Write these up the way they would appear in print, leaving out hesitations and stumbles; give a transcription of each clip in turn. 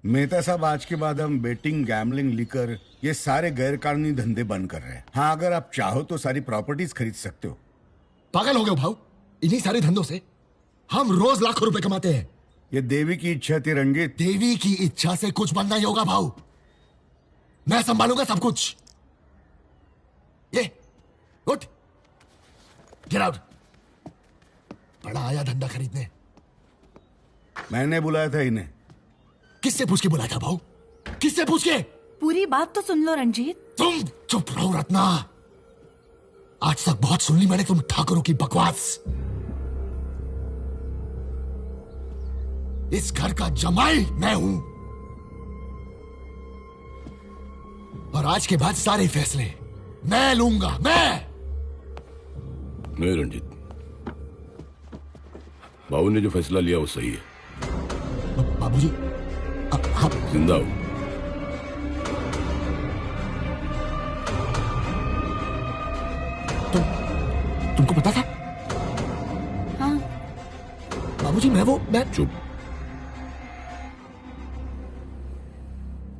मेहता साहब, आज के बाद हम बेटिंग, गैम्बलिंग, लिकर ये सारे गैर कानूनी धंधे बंद कर रहे हैं। हाँ, अगर आप चाहो तो सारी प्रॉपर्टीज खरीद सकते हो। पागल हो गए भाऊ? इन्हीं सारे धंधों से हम रोज लाखों रुपए कमाते हैं। ये देवी की इच्छा थी रंगीत। देवी की इच्छा से कुछ बनना ही होगा भाऊ। मैं संभालूंगा सब कुछ। ये उठ, गेट आउट। बड़ा आया धंधा खरीदने। मैंने बुलाया था इन्हें। किससे पूछ के बुलाया था भाऊ? किससे पूछ के? पूरी बात तो सुन लो रंजीत। तुम चुप रहो रत्ना। आज तक बहुत सुन ली मैंने तुम ठाकुरों की बकवास। इस घर का जमाई मैं हूं और आज के बाद सारे फैसले मैं लूंगा। मैं नहीं रंजीत, बाबू ने जो फैसला लिया वो सही है। बाबूजी, आप जिंदा हो। तुमको पता था? हाँ। बाबूजी, मैं चुप।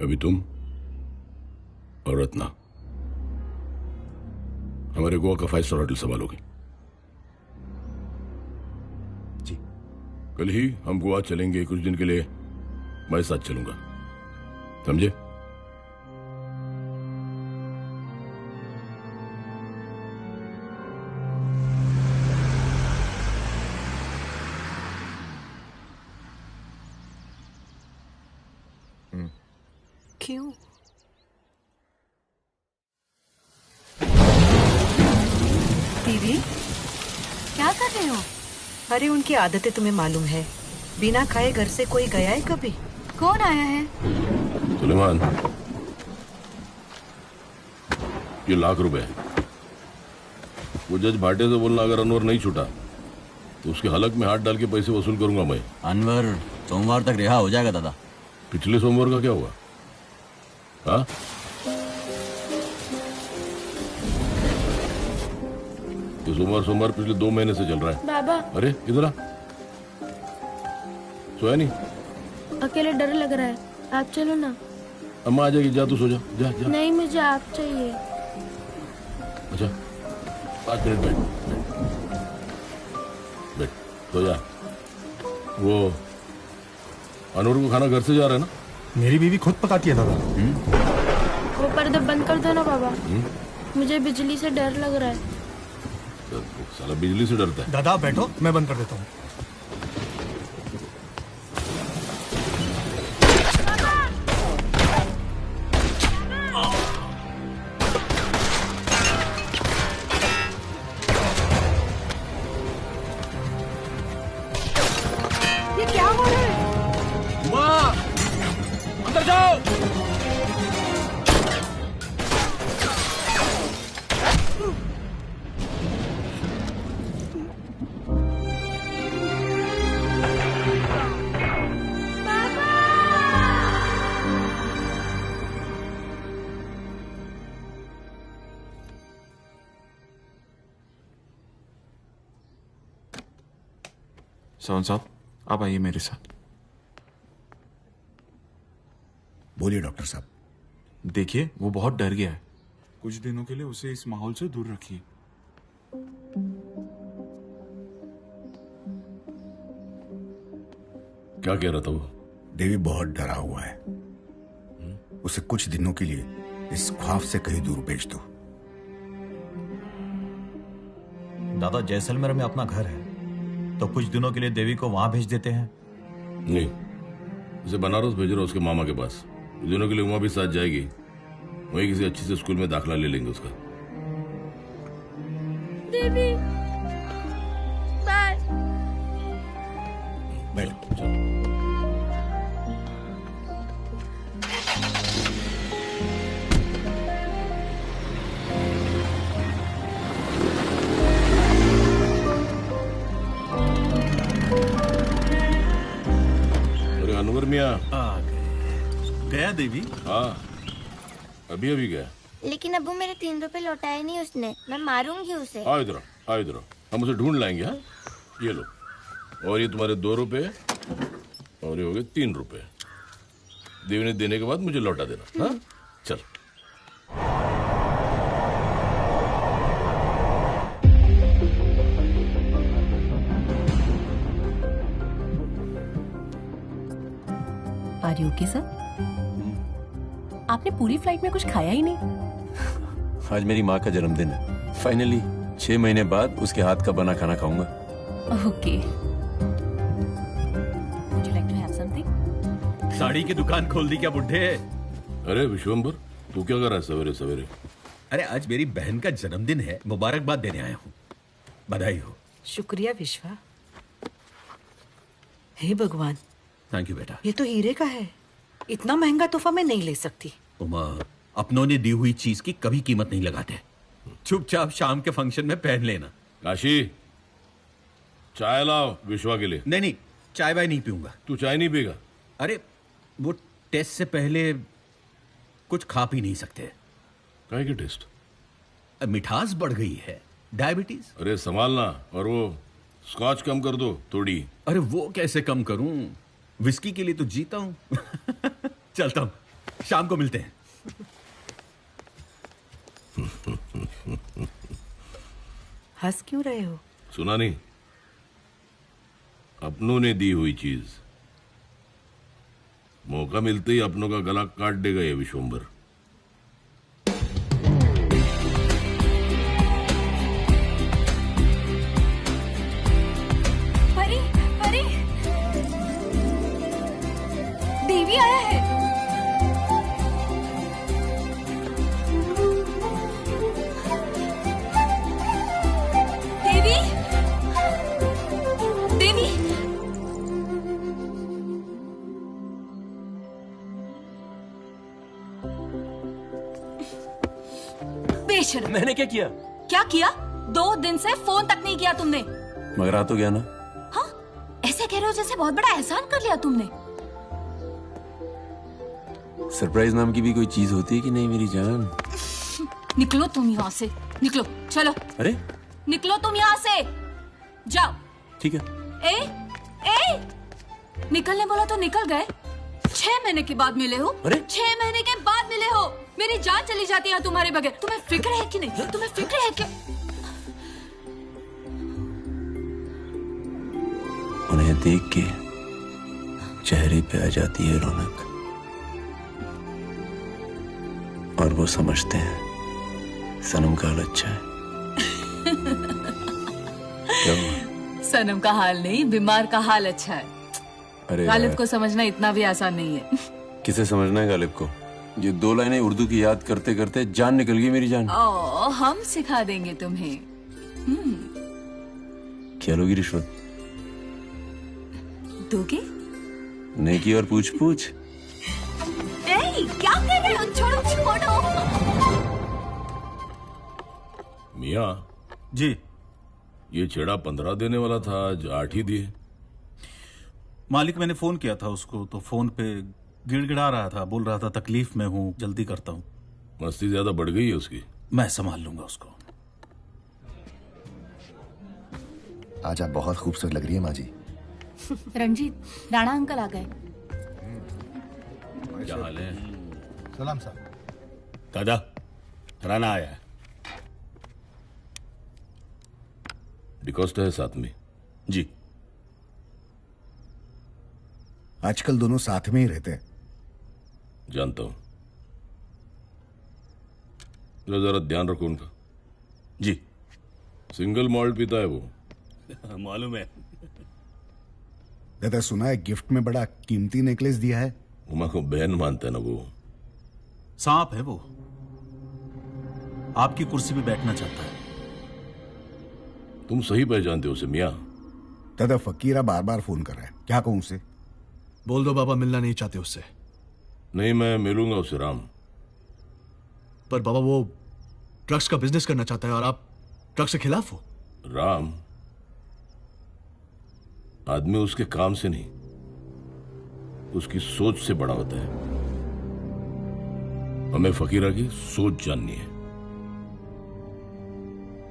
अभी तुम और रत्ना हमारे गोवा का 5 स्टार होटल संभालोगे। जी। कल ही हम गोवा चलेंगे कुछ दिन के लिए। मैं साथ चलूंगा, समझे? क्यों? दीदी, क्या कर रहे हो? अरे उनकी आदतें तुम्हें मालूम है। बिना खाए घर से कोई गया है कभी? कौन आया है? सुलेमान, ये ₹1,00,000 वो जज भाटे से बोलना, अगर अनवर नहीं छूटा तो उसके हलक में हाथ डाल के पैसे वसूल करूंगा मैं। अनवर सोमवार तक रिहा हो जाएगा दादा। पिछले सोमवार का क्या हुआ? हाँ, ये सोमवार पिछले 2 महीने से चल रहा है। बाबा, अरे इधर आ। सोया नहीं? अकेले डर लग रहा है, आप चलो ना। अम्मा आ जाएगी, जा तू सो जा। जा जा। नहीं, मुझे आप चाहिए। अच्छा, 5 मिनट बैठ बैठ, सो जा। वो अनूर को खाना घर से जा रहा है ना? मेरी बीवी खुद पकाती है दादा। वो पर्दा बंद कर दो ना बाबा। मुझे बिजली से डर लग रहा है। साला बिजली से डरता है। दादा बैठो, मैं बंद कर देता हूँ। ये क्या हो रहा है? अंदर जाओ। सावन साहब, आप आइए मेरे साथ। बोलिए डॉक्टर साहब। देखिए, वो बहुत डर गया है। कुछ दिनों के लिए उसे इस माहौल से दूर रखिए। क्या कह रहा था वो? देवी बहुत डरा हुआ है। उसे कुछ दिनों के लिए इस ख्वाब से कहीं दूर भेज दो। दादा, जैसलमेर में अपना घर है, तो कुछ दिनों के लिए देवी को वहां भेज देते हैं। नहीं, उसे बनारस भेज रहा उसके मामा के पास। कुछ दिनों के लिए वहां भी साथ जाएगी। वहीं किसी अच्छी से स्कूल में दाखिला ले लेंगे उसका। देवी बाय। बैठ। अरे अनवर मियाँ। आ गया देवी? हाँ, अभी अभी गया। लेकिन अबू मेरे 3 रुपए लौटाए नहीं उसने। मैं मारूंगी उसे। आओ इधर, आओ इधर। हम उसे ढूंढ लाएंगे। हाँ, ये लो। और ये तुम्हारे 2 रुपए और ये हो गए 3 रुपए। देवी ने देने के बाद मुझे लौटा देना। हाँ, चल। Are you okay sir? आपने पूरी फ्लाइट में कुछ खाया ही नहीं। आज मेरी माँ का जन्मदिन है। फाइनली 6 महीने बाद उसके हाथ का बना खाना खाऊंगा। Okay. Would you like to have something? Sari की दुकान खोल दी क्या बुढ़े? अरे विश्वम्बर, तू क्या कर रहा है सवेरे सवेरे? अरे आज मेरी बहन का जन्मदिन है, मुबारकबाद देने आया हूँ। बधाई हो। शुक्रिया विश्वा। हे भगवान, थैंक यू बेटा। ये तो हीरे का है। इतना महंगा तोहफा मैं नहीं ले सकती। उमा, अपनों ने दी हुई चीज की कभी कीमत नहीं लगाते। चुपचाप शाम के फंक्शन में पहन लेना। काशी, चाय लाओ विश्वा के लिए। नहीं नहीं, चाय वाय नहीं पीऊंगा। तू चाय नहीं पीगा? अरे वो टेस्ट से पहले कुछ खा पी नहीं सकते। काय की टेस्ट? मिठास बढ़ गई है, डायबिटीज। अरे संभालना। और वो स्कॉच कम कर दो थोड़ी। अरे वो कैसे कम करूं? विस्की के लिए तो जीता हूं। चलता हूं, शाम को मिलते हैं। हंस क्यों रहे हो? सुना नहीं? अपनों ने दी हुई चीज मौका मिलते ही अपनों का गला काट देगा ये विश्वम्बर। परी, परी, देवी आया है। देवी, देवी, बेशर्म। मैंने क्या किया? क्या किया? 2 दिन से फोन तक नहीं किया तुमने। मगर आ तो गया ना। हाँ, ऐसे कह रहे हो जैसे बहुत बड़ा एहसान कर लिया तुमने। सरप्राइज नाम की भी कोई चीज होती है कि नहीं मेरी जान? निकलो तुम यहाँ से, निकलो, चलो। अरे निकलो तुम यहाँ से, जाओ। ठीक है। ए, निकलने बोला तो निकल गए। 6 महीने के बाद मिले हो। अरे 6 महीने के बाद मिले हो। मेरी जान चली जाती है तुम्हारे बगैर। तुम्हें फिक्र है कि नहीं? तुम्हें फिक्र है कि? उन्हें देख के चेहरे पे आ जाती है रौनक, और वो समझते हैं सनम का हाल अच्छा है। क्या हुआ? सनम का हाल नहीं, बीमार का हाल अच्छा है। अरे गालिब को समझना इतना भी आसान नहीं है। किसे समझना है गालिब को? ये 2 लाइनें उर्दू की याद करते करते जान निकल गई मेरी जान। ओ, हम सिखा देंगे तुम्हें। क्या लोगी रिश्वत? दोगे? नेकी और पूछ पूछ। क्या कर रहे हो? छोड़ो, छोड़ो। मियाँ जी, ये छेड़ा 15 देने वाला था, आज 8 ही दिए। मालिक, मैंने फोन किया था उसको तो फोन पे गिड़गिड़ा रहा था, बोल रहा था तकलीफ में हूँ, जल्दी करता हूँ। मस्ती ज्यादा बढ़ गई है उसकी। मैं संभाल लूंगा उसको। आज आप बहुत खूबसूरत लग रही है माँ जी। रंजीत, राणा अंकल आ गए। क्या हाल है? सलाम साहब। दादा, राणा आया है। डिकोस्टा है साथ में? जी। आजकल दोनों साथ में ही रहते हैं। जानता हूं। जरा ध्यान रखो उनका। जी। सिंगल मॉल्ट पीता है वो। मालूम है। दादा, सुना है गिफ्ट में बड़ा कीमती नेकलेस दिया है। उमा को बहन मानता है ना वो। सांप है वो, आपकी कुर्सी पे बैठना चाहता है। तुम सही पहचानते हो उसे मियां। दादा, फकीरा बार बार फोन कर रहा है, क्या कहूं उसे? बोल दो बाबा, मिलना नहीं चाहते उससे। नहीं, मैं मिलूंगा उससे राम। पर बाबा, वो ड्रग्स का बिजनेस करना चाहता है और आप ड्रग्स के खिलाफ हो। राम, आदमी उसके काम से नहीं, उसकी सोच से बड़ा होता है। हमें फकीरा की सोच जाननी है।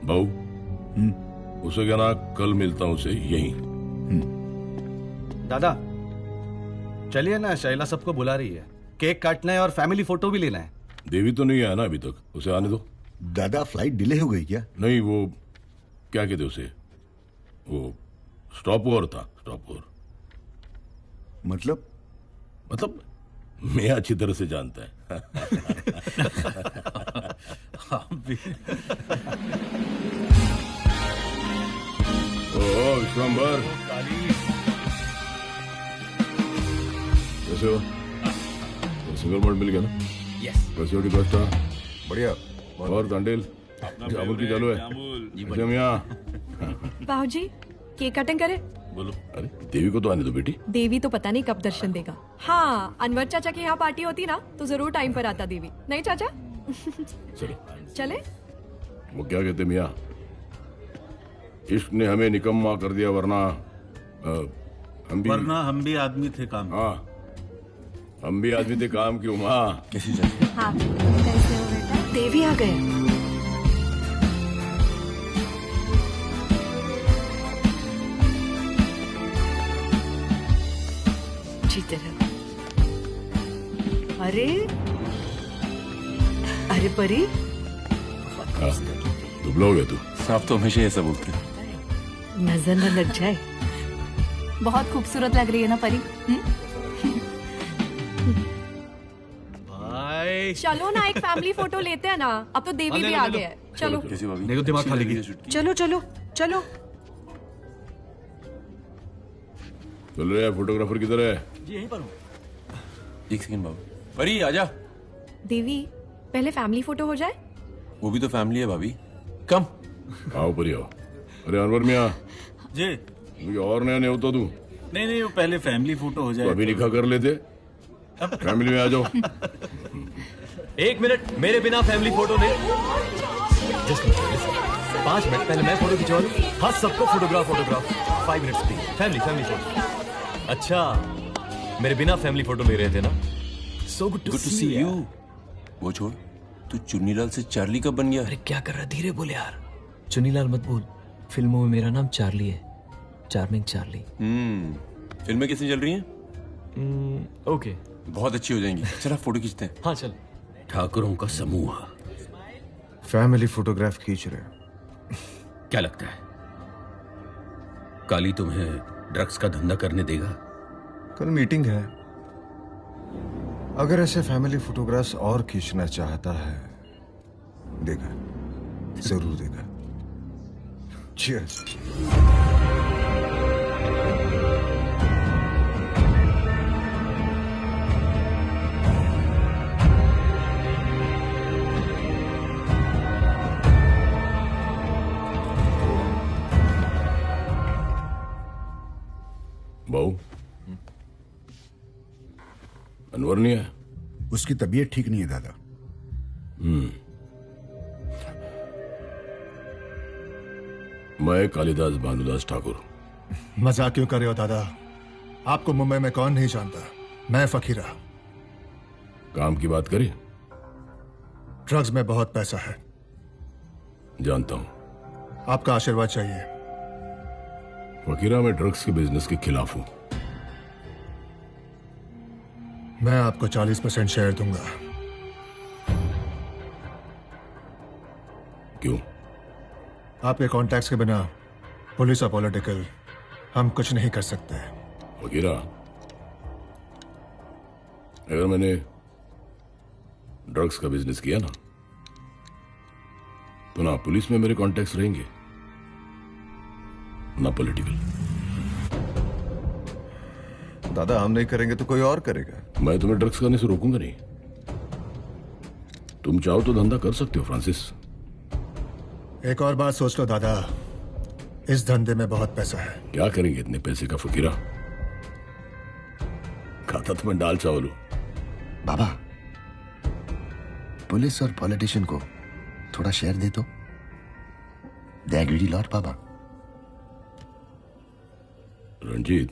बाऊ, उसे कहना कल मिलता हूं उसे यहीं। दादा चलिए ना, शैला सबको बुला रही है। केक काटना है और फैमिली फोटो भी लेना है। देवी तो नहीं आया ना अभी तक, उसे आने दो। दादा, फ्लाइट डिले हो गई क्या? नहीं, वो क्या कहते उसे, वो स्टॉप ओवर था। स्टॉप ओवर मतलब मैं अच्छी तरह से जानता है। ओ विश्वंबर, कैसे हो? सिंगल मॉल्ट मिल गया ना? यस। कैसे हो डिकोस्टा? बढ़िया। और कांडेल जामुन की चालू है? मियां, बाबूजी, केक कटिंग करे? बोलो। अरे देवी को तो आने दो बेटी। देवी तो पता नहीं कब दर्शन देगा। हाँ, अनवर चाचा के यहाँ पार्टी होती ना तो जरूर टाइम पर आता देवी। नहीं चाचा? चलो चले। वो क्या कहते मियां, इश्क ने हमें निकम्मा कर दिया, वरना हम भी आदमी थे काम। हाँ, हम भी आदमी थे काम की। उमा कैसी जाती? हाँ, कैसे हो बेटा? देवी आ गए। जीते रहो। अरे अरे परी, दुबला हो गया तू। साहब तो हमेशा ऐसा बोलते हैं। नजर न लग जाए। बहुत खूबसूरत लग रही है ना परी। भाई चलो ना, एक फैमिली फोटो लेते हैं ना। अब तो देवी भी आ गया है। चलो। कैसी भाभी? देखो दिमाग खा लेगी। चलो चलो चलो। चल रहे हैं, फोटोग्राफर किधर है? जी यहीं पर हूँ। एक सेकंड बाबू। परी आजा। देवी, पहले फैमिली फोटो हो जाए। वो भी तो फैमिली है भाभी। कम आओ परी आओ। अरे अनवर मियां जी। मुझे और नया नहीं होता तू। नहीं, वो पहले फैमिली फोटो हो तो जाए। अभी निकाह कर लेते, फैमिली में आ जाओ। 1 मिनट, मेरे बिना फैमिली फोटो नहीं। जस्ट 5 मिनट पहले मैं फोटो खिंचवा दूं। हाँ, सबको photograph 5 minutes please. Family photo. अच्छा, मेरे बिना फैमिली फोटो ले रहे थे ना। So good to see you. वो छोड़, तू चुन्नीलाल से चार्ली कब बन गया? अरे क्या कर रहा, धीरे बोले यार। चुन्नीलाल मत बोल, फिल्मों में मेरा नाम चार्ली है। Charming Charlie. फिल्में कैसी चल रही हैं? ओके, बहुत अच्छी हो जाएंगी। चल फोटो खींचते हैं। हाँ चल। ठाकुरों का समूह फैमिली फोटोग्राफ खींच रहे हैं। क्या लगता है काली तुम्हें ड्रग्स का धंधा करने देगा? कल मीटिंग है। अगर ऐसे फैमिली फोटोग्राफ्स और खींचना चाहता है, देगा, जरूर देगा। Cheers. बाऊ, अनवर नहीं है? उसकी तबीयत ठीक नहीं है दादा। मैं कालिदास भानुदास ठाकुर। मजाक क्यों कर रहे हो दादा? आपको मुंबई में कौन नहीं जानता? मैं फकीरा। काम की बात करें? ड्रग्स में बहुत पैसा है। जानता हूं। आपका आशीर्वाद चाहिए। फकीरा, मैं ड्रग्स के बिजनेस के खिलाफ हूं। मैं आपको 40% शेयर दूंगा। क्यों? आपके कॉन्टैक्ट्स के बिना पुलिस और पॉलिटिकल हम कुछ नहीं कर सकते। फकीरा, अगर मैंने ड्रग्स का बिजनेस किया ना, तो ना पुलिस में मेरे कॉन्टैक्ट्स रहेंगे, ना पॉलिटिकल। दादा, हम नहीं करेंगे तो कोई और करेगा। मैं तुम्हें ड्रग्स करने से रोकूंगा नहीं। तुम चाहो तो धंधा कर सकते हो फ्रांसिस। एक और बात सोच लो दादा, इस धंधे में बहुत पैसा है। क्या करेंगे इतने पैसे का फकीरा? खाता तो मैं दाल चावल हूं। बाबा, पुलिस और पॉलिटिशियन को थोड़ा शेयर दे तो। दे ग्रीडी लॉट बाबा। रंजीत,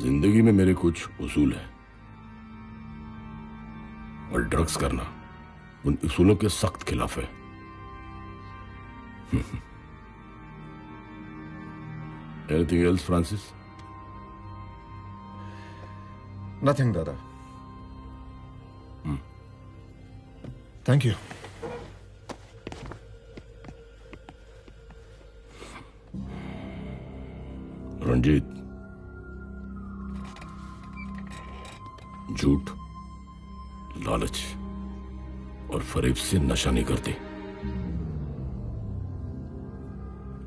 जिंदगी में मेरे कुछ उसूल हैं, और ड्रग्स करना उन उसूलों के सख्त खिलाफ है। Anything else Francis? नथिंग दादा। Thank you. रंजीत, झूठ, लालच और फरेब से नशा नहीं करते।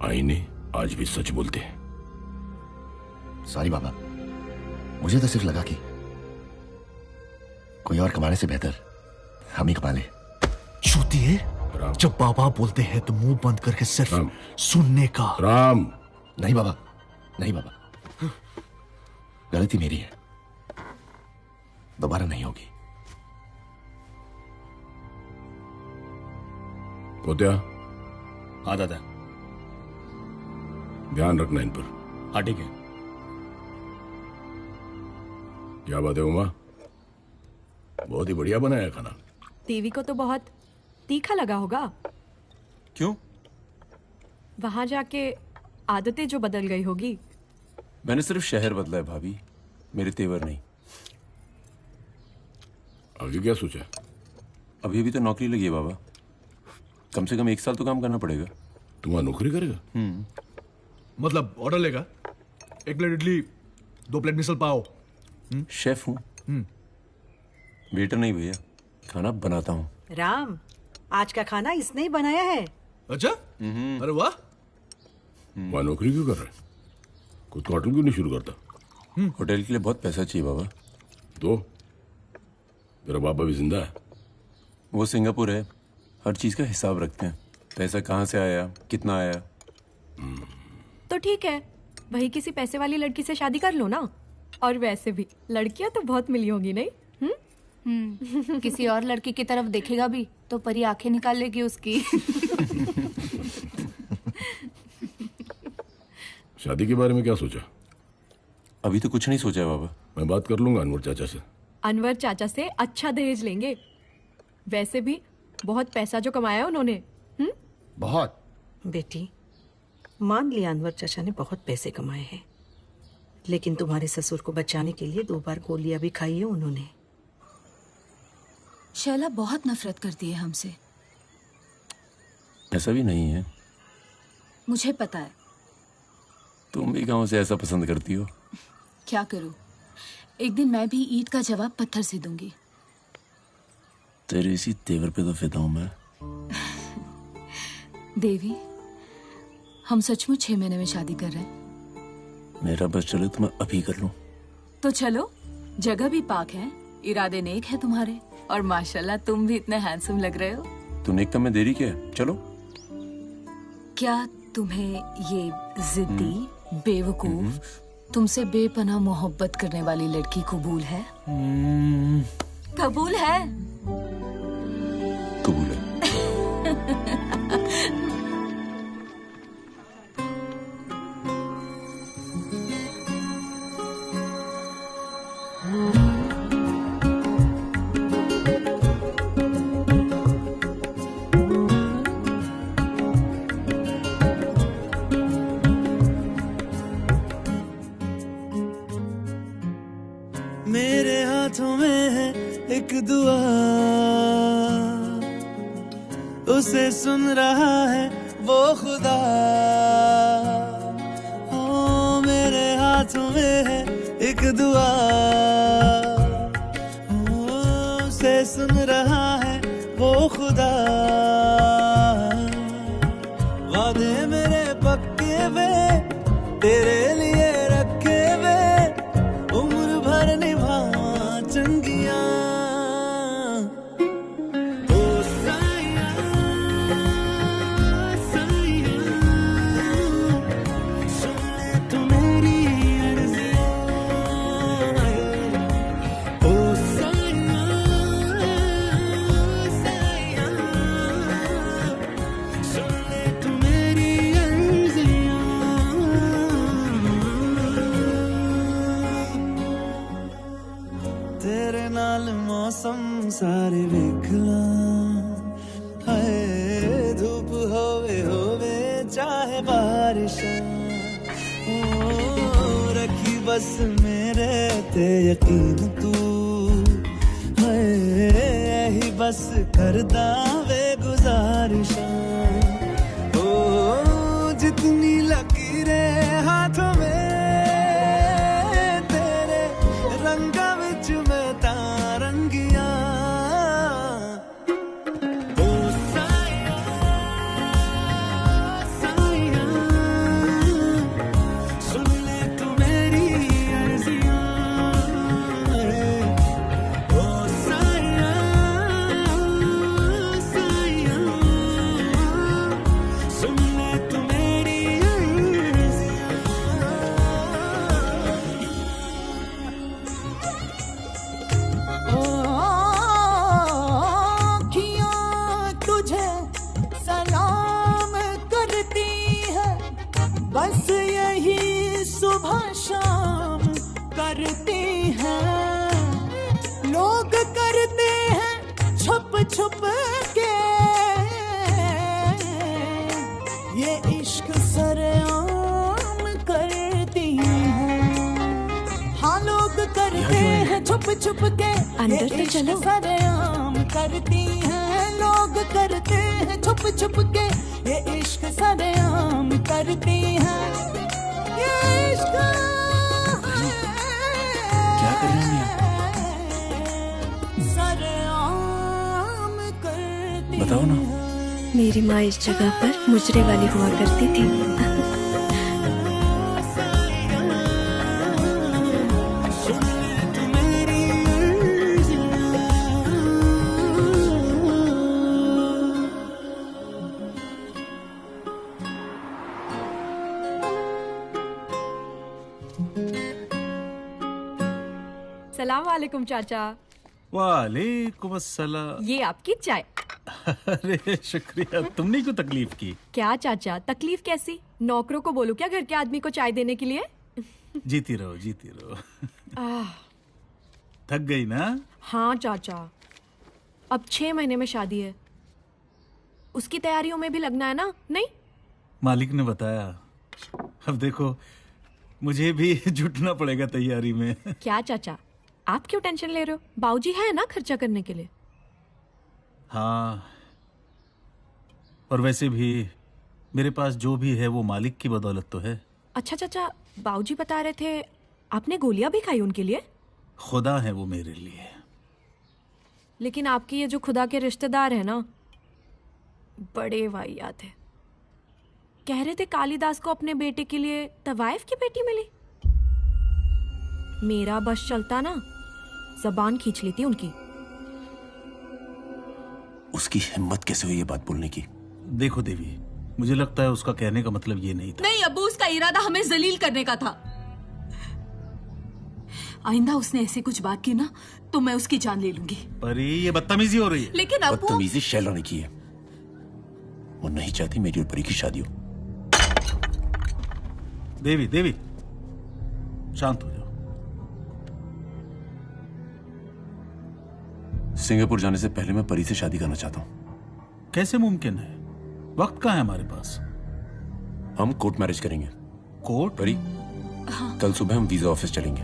आईने आज भी सच बोलते हैं। सॉरी बाबा, मुझे तो सिर्फ लगा कि कोई और कमाने से बेहतर हम ही कमा ले। चूतिए, जब बाबा बोलते हैं तो मुंह बंद करके सिर्फ सुनने का। राम। नहीं बाबा, नहीं बाबा, गलती मेरी है, दोबारा नहीं होगी। कोत्या? हाँ दादा। ध्यान रखना इन पर। हाँ ठीक है। क्या बात है उमा? बहुत ही बढ़िया बनाया खाना। देवी को तो बहुत तीखा लगा होगा। क्यों? वहां जाके आदतें जो बदल गई होगी। मैंने सिर्फ शहर बदला है भाभी, मेरे तेवर नहीं। आगे क्या सोचा? अभी अभी तो नौकरी लगी है बाबा, कम से कम 1 साल तो काम करना पड़ेगा। तुम वहां नौकरी करेगा? मतलब ऑर्डर लेगा? 1 plate idli, 2 plate misal pav. Chef हूँ, वेटर नहीं भैया, खाना बनाता हूँ। राम, आज का खाना इसने ही बनाया है। अच्छा? अरे वाह। वहां नौकरी क्यों कर रहा है? खुद का होटल क्यों नहीं शुरू करता? होटल के लिए बहुत पैसा चाहिए बाबा। तो तेरा बाबा भी जिंदा है? वो सिंगापुर है, हर चीज का हिसाब रखते हैं। पैसा कहाँ से आया, कितना आया। तो ठीक है, वही किसी पैसे वाली लड़की से शादी कर लो ना। और वैसे भी लड़कियां तो बहुत मिली होगी, नहीं? किसी और लड़की की तरफ देखेगा भी तो परी आंखें निकाल लेगी उसकी। शादी के बारे में क्या सोचा? अभी तो कुछ नहीं सोचा है बाबा। मैं बात कर लूंगा अनवर चाचा से। अनवर चाचा से अच्छा दहेज लेंगे। वैसे भी बहुत पैसा जो कमाया है उन्होंने। बहुत। बेटी, मान लिया अनवर चाचा ने बहुत पैसे कमाए हैं, लेकिन तुम्हारे ससुर को बचाने के लिए 2 बार गोलियां भी खाई है उन्होंने। शैला बहुत नफरत करती है हमसे। ऐसा भी नहीं है। मुझे पता है। तुम भी गांव से ऐसा पसंद करती हो? क्या करूं, एक दिन मैं भी ईंट का जवाब पत्थर से दूंगी। तेरे इसी तेवर पे तो फिदा हूं मैं। देवी, हम सचमुच 6 महीने में शादी कर रहे हैं। मेरा बस चले तो मैं अभी कर लूं। तो चलो, जगह भी पाक है, इरादे नेक है तुम्हारे, और माशाल्लाह तुम भी इतने हैंडसम लग रहे हो। तू नेकता में देरी क्या है? चलो। क्या तुम्हें ये जिद्दी, बेवकूफ, तुमसे बेपनाह मोहब्बत करने वाली लड़की कबूल है? कबूल है? कबूल है। दुआ उसे सुन रहा है वो खुदा। ओ मेरे हाथों में है एक दुआ, ओ उसे सुन रहा है वो खुदा। वादे मेरे पक्के वे तेरे लिए रखे वे, उम्र भर निभावा चंगिया। मौसम सारे वेखला है, धूप होवे चाहे बारिश, ओ रखी बस मेरे ते यकीन तू है, ही बस करदा वे गुजारिश। ओ जितनी लकीरें हाथों में तेरे रंगा विच में तारंगिया। बस यही सुबह शाम करती हैं, लोग करते हैं छुप छुप के, ये इश्क सरेआम करती हैं। हाँ लोग करते हैं छुप छुप के, अंदर तो चलो। सरेआम करती हैं, लोग करते हैं छुप छुप के, ये इश्क सरेआम करती हैं। ये इश्क क्या कर रहे हैं? सरेआम करती। बताओ ना। मेरी माँ इस जगह पर मुजरे वाली हुआ करती थी। सलाम वालेकुम चाचा। वालेकुम अस्सलाम। ये आपकी चाय। अरे शुक्रिया, तुमने क्यों तकलीफ की? क्या चाचा तकलीफ कैसी? नौकरों को बोलो क्या घर के आदमी को चाय देने के लिए? जीती रहो जीती रहो। आह, थक गई ना? हाँ चाचा, अब 6 महीने में शादी है, उसकी तैयारियों में भी लगना है ना। नहीं मालिक ने बताया। अब देखो मुझे भी जुटना पड़ेगा तैयारी में। क्या चाचा आप क्यों टेंशन ले रहे हो? बाबूजी है ना खर्चा करने के लिए। हाँ, और वैसे भी मेरे पास जो भी है वो मालिक की बदौलत तो है। अच्छा चाचा, बाबूजी बता रहे थे आपने गोलियां भी खाई उनके लिए। खुदा है वो मेरे लिए। लेकिन आपकी ये जो खुदा के रिश्तेदार है ना, बड़े वाहियात है। कह रहे थे कालिदास को अपने बेटे के लिए तवाइफ की बेटी मिली। मेरा बस चलता ना, जबान खींच लेती उनकी। उसकी हिम्मत कैसे हुई ये बात बोलने की? देखो देवी, मुझे लगता है उसका कहने का मतलब ये नहीं था। नहीं अब्बू, उसका इरादा हमें जलील करने का था। आइंदा उसने ऐसी कुछ बात की ना तो मैं उसकी जान ले लूंगी। परी, ये बदतमीजी हो रही है। लेकिन अब्बू, बदतमीजी शैला ने की है। वो नहीं चाहती मेरी और परी की शादी हो। देवी देवी शांत हो जाओ। सिंगापुर जाने से पहले मैं परी से शादी करना चाहता हूं। कैसे मुमकिन है? वक्त कहाँ है हमारे पास? हम कोर्ट मैरिज करेंगे। कोर्ट? परी, कल सुबह हम वीजा ऑफिस चलेंगे।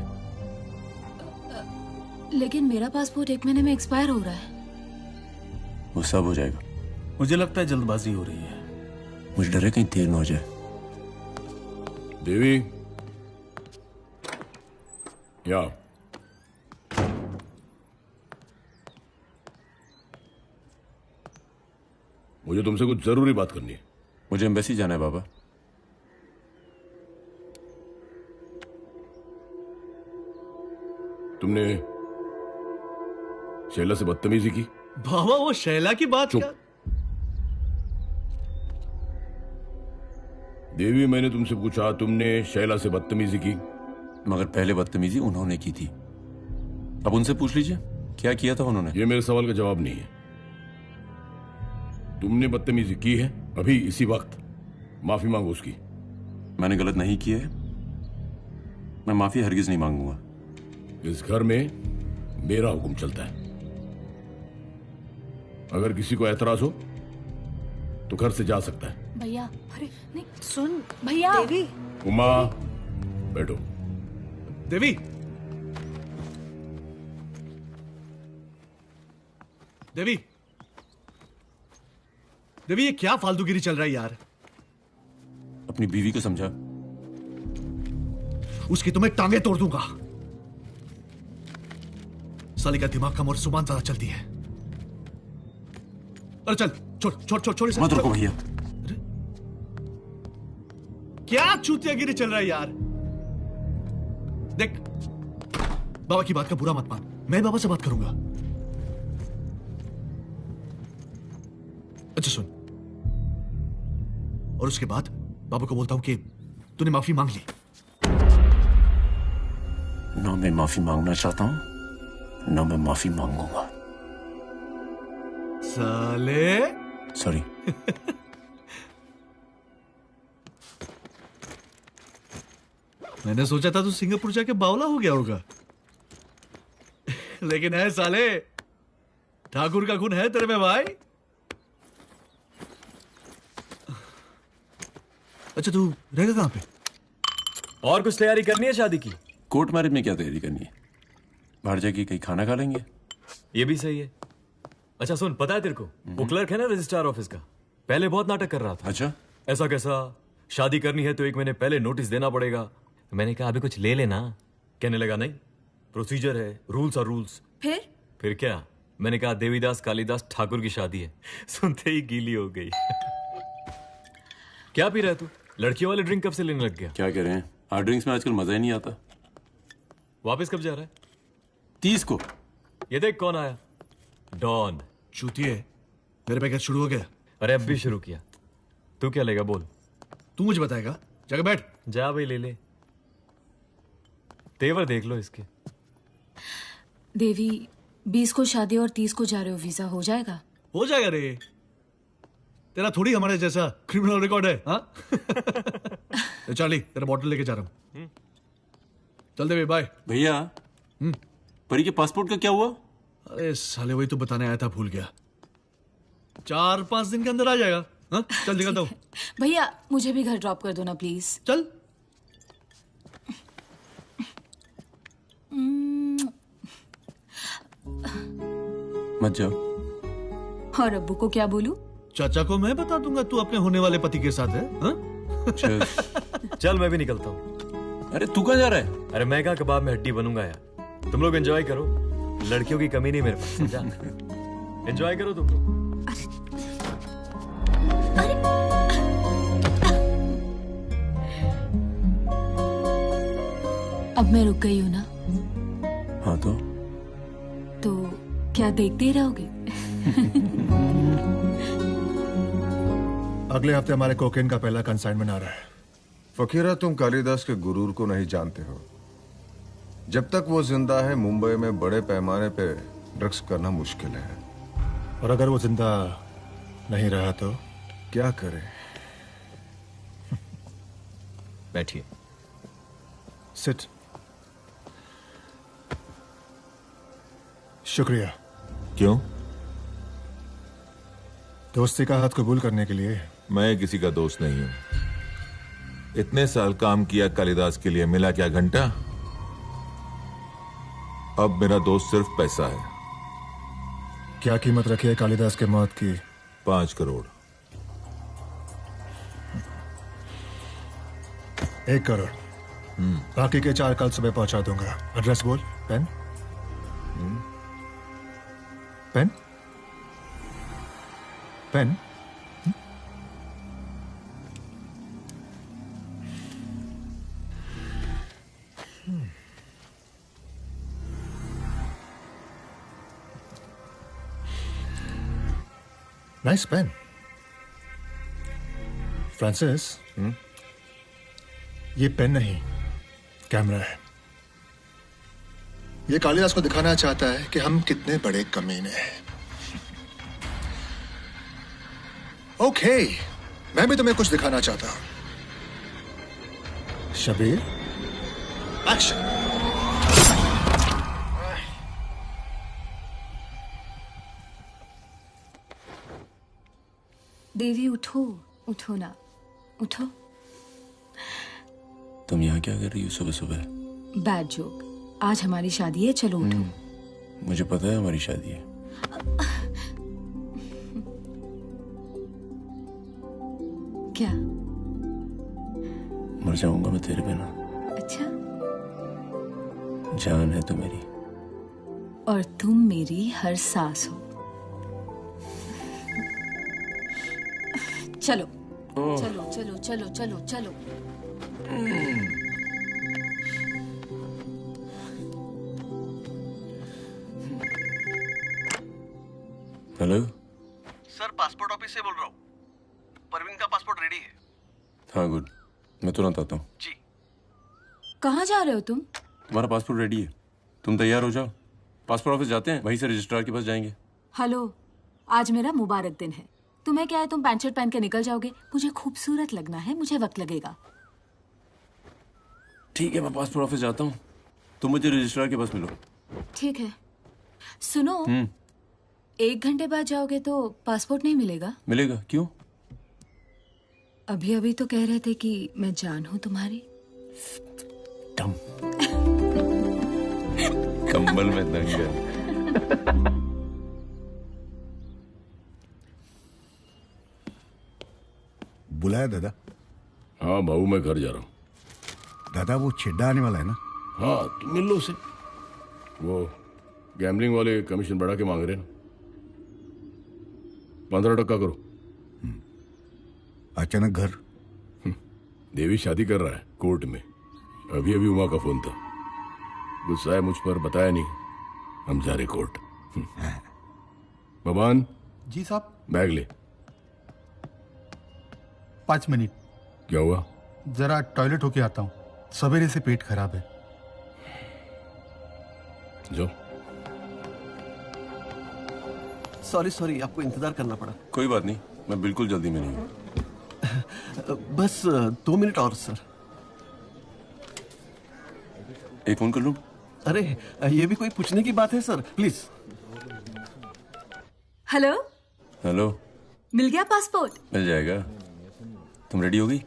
लेकिन मेरा पासपोर्ट 1 महीने में एक्सपायर हो रहा है। वो सब हो जाएगा। मुझे लगता है जल्दबाजी हो रही है। मुझे डर है कहीं देर न हो जाए। देवी, या मुझे तुमसे कुछ जरूरी बात करनी है। मुझे एम्बेसी जाना है बाबा। तुमने शैला से बदतमीजी की। बाबा वो शैला की बात क्या? देवी, मैंने तुमसे पूछा, तुमने शैला से बदतमीजी की? मगर पहले बदतमीजी उन्होंने की थी। अब उनसे पूछ लीजिए क्या किया था उन्होंने। ये मेरे सवाल का जवाब नहीं है। तुमने बदतमीजी की है, अभी इसी वक्त माफी मांगो उसकी। मैंने गलत नहीं किया है, मैं माफी हरगिज नहीं मांगूंगा। इस घर में मेरा हुक्म चलता है। अगर किसी को एतराज हो तो घर से जा सकता है। भैया, अरे नहीं सुन भैया। देवी, उमा, बैठो। देवी, देवी, देवी, ये क्या फालतूगिरी चल रहा है यार? अपनी बीवी को समझा। उसकी तुम्हें टांगे तोड़ दूंगा। साली का दिमाग कम और जुबान ज्यादा चलती है। अरे चल, छोड़ छोड़ छोड़ छोड़। मत रुको भैया। क्या चूतियागिरी चल रहा है यार? देख, बाबा की बात का बुरा मत मान। मैं बाबा से बात करूंगा। अच्छा सुन, और उसके बाद बाबा को बोलता हूं कि तूने माफी मांग ली। ना मैं माफी मांगना चाहता हूं, ना मैं माफी मांगूंगा। साले, सॉरी। मैंने सोचा था तू सिंगापुर जाके बावला हो गया होगा, लेकिन है साले, ठाकुर का खून है तेरे में भाई। अच्छा तू रहेगा कहां पे? और कुछ तैयारी करनी है शादी की? कोर्ट मैरिज में क्या तैयारी करनी है? बाहर जाके कहीं खाना खा लेंगे। ये भी सही है। अच्छा सुन, पता है तेरे को वो क्लर्क है ना रजिस्ट्रार ऑफिस का, पहले बहुत नाटक कर रहा था। अच्छा, ऐसा कैसा, शादी करनी है तो 1 महीने पहले नोटिस देना पड़ेगा। मैंने कहा अभी कुछ ले लेना। कहने लगा नहीं, प्रोसीजर है, रूल्स और रूल्स। फिर क्या? मैंने कहा देवीदास कालिदास ठाकुर की शादी है। सुनते ही गीली हो गई। क्या पी रहा है तू? लड़कियों वाले ड्रिंक कब से लेने लग गया? क्या कह रहे हैं, हार्ड ड्रिंक्स में आजकल मजा ही नहीं आता। वापस कब जा रहा है? 30 को। ये देख कौन आया, डॉन। चूतिए, मेरे पैकेज शुरू हो गया। अरे अब भी शुरू किया। तू क्या लेगा बोल? तू मुझे बताएगा, जगह बैठ। जा भाई ले ले। तेवर देख लो इसके। देवी, 20 को शादी और 30 को जा रहे हो, वीजा हो जाएगा? हो जाएगा रे, तेरा थोड़ी हमारे जैसा क्रिमिनल रिकॉर्ड है। हाँ? चार्ली, तेरा बॉटल लेके जा रहा हूं। चल देवी, बाय। भैया, परी के पासपोर्ट का क्या हुआ? अरे साले, वही तो बताने आया था, भूल गया। 4-5 दिन के अंदर आ जाएगा। हाँ? चल निकलता हूँ। भैया, मुझे भी घर ड्रॉप कर दो ना प्लीज। चल। मत जाओ। और अब्बू को क्या बोलूं? चाचा को मैं बता दूंगा तू अपने होने वाले पति के साथ है। हाँ? चल मैं भी निकलता हूँ। अरे तू कहाँ जा रहा है? अरे मैं कहाँ कबाब में हड्डी बनूंगा यार। तुम लोग एंजॉय करो, लड़कियों की कमी नहीं मेरे पास, समझा? एंजॉय करो तुम लोग। अब मैं रुक गई हूँ ना? हाँ तो क्या देखते ही रहोगे? अगले हफ्ते हमारे कोकेन का पहला कंसाइनमेंट आ रहा है। फकीरा, तुम कालिदास के गुरूर को नहीं जानते हो। जब तक वो जिंदा है, मुंबई में बड़े पैमाने पे ड्रग्स करना मुश्किल है। और अगर वो जिंदा नहीं रहा तो क्या करे? बैठिए। सिट। शुक्रिया। क्यों? दोस्ती का हाथ कबूल करने के लिए। मैं किसी का दोस्त नहीं हूं। इतने साल काम किया कालिदास के लिए, मिला क्या घंटा? अब मेरा दोस्त सिर्फ पैसा है। क्या कीमत रखी है कालिदास के मौत की? 5 करोड़। 1 करोड़। बाकी के 4 कल सुबह पहुंचा दूंगा। एड्रेस बोल। Pen pen pen. Nice pen. Francis, ये पेन नहीं, कैमरा है। ये कालिदास को दिखाना चाहता है कि हम कितने बड़े कमीने हैं। ओके, मैं भी तुम्हें कुछ दिखाना चाहता हूं। शबीर, एक्शन। देवी उठो, उठो ना, उठो। तुम यहाँ क्या कर रही हो सुबह सुबह? Bad joke. आज हमारी शादी है, चलो उठो। मुझे पता है हमारी शादी है। क्या? मर जाऊंगा मैं तेरे बिना। अच्छा। जान है तू मेरी। और तुम मेरी हर सांस हो। चलो चलो चलो चलो चलो चलो। हेलो सर, पासपोर्ट ऑफिस से बोल रहा हूँ। परवीन का पासपोर्ट रेडी है। हाँ गुड, मैं तुरंत आता हूँ। जी। कहाँ जा रहे हो तुम? तुम्हारा पासपोर्ट रेडी है, तुम तैयार हो जाओ। पासपोर्ट ऑफिस जाते हैं, वहीं से रजिस्ट्रार के पास जाएंगे। हेलो, आज मेरा मुबारक दिन है। तुम्हें क्या है, तुम पैंट शर्ट पहन के निकल जाओगे? मुझे खूबसूरत लगना है, मुझे वक्त लगेगा। ठीक है, मैं पासपोर्ट ऑफिस जाता हूँ, तुम मुझे रजिस्ट्रार के पास मिलो। ठीक है। सुनो, 1 घंटे बाद जाओगे तो पासपोर्ट नहीं मिलेगा? मिलेगा, क्यों? अभी अभी तो कह रहे थे कि मैं जान हूं तुम्हारी। डम। कंबल में दंगल। बुलाया दादा? हाँ बाबू, मैं घर जा रहा हूँ। दादा, वो छिड्डा आने वाला है ना? हाँ, तुम मिल लो उसे। वो गैम्बलिंग वाले कमीशन बढ़ा के मांग रहे हैं ना। 15% करो। अचानक घर? देवी शादी कर रहा है कोर्ट में। अभी अभी उमा का फोन था, गुस्सा है मुझ पर, बताया नहीं। हम जा रहे कोर्ट। बबान। जी साहब। बैग ले। 5 मिनट। क्या हुआ? जरा टॉयलेट होके आता हूँ, सवेरे से पेट खराब है। जाओ। सॉरी, आपको इंतजार करना पड़ा। कोई बात नहीं, मैं बिल्कुल जल्दी में नहीं हूँ। बस 2 मिनट और सर। एक फोन कर लूं? अरे ये भी कोई पूछने की बात है सर, प्लीज। हेलो। हेलो। मिल गया पासपोर्ट? मिल जाएगा। तुम रेडी होगी?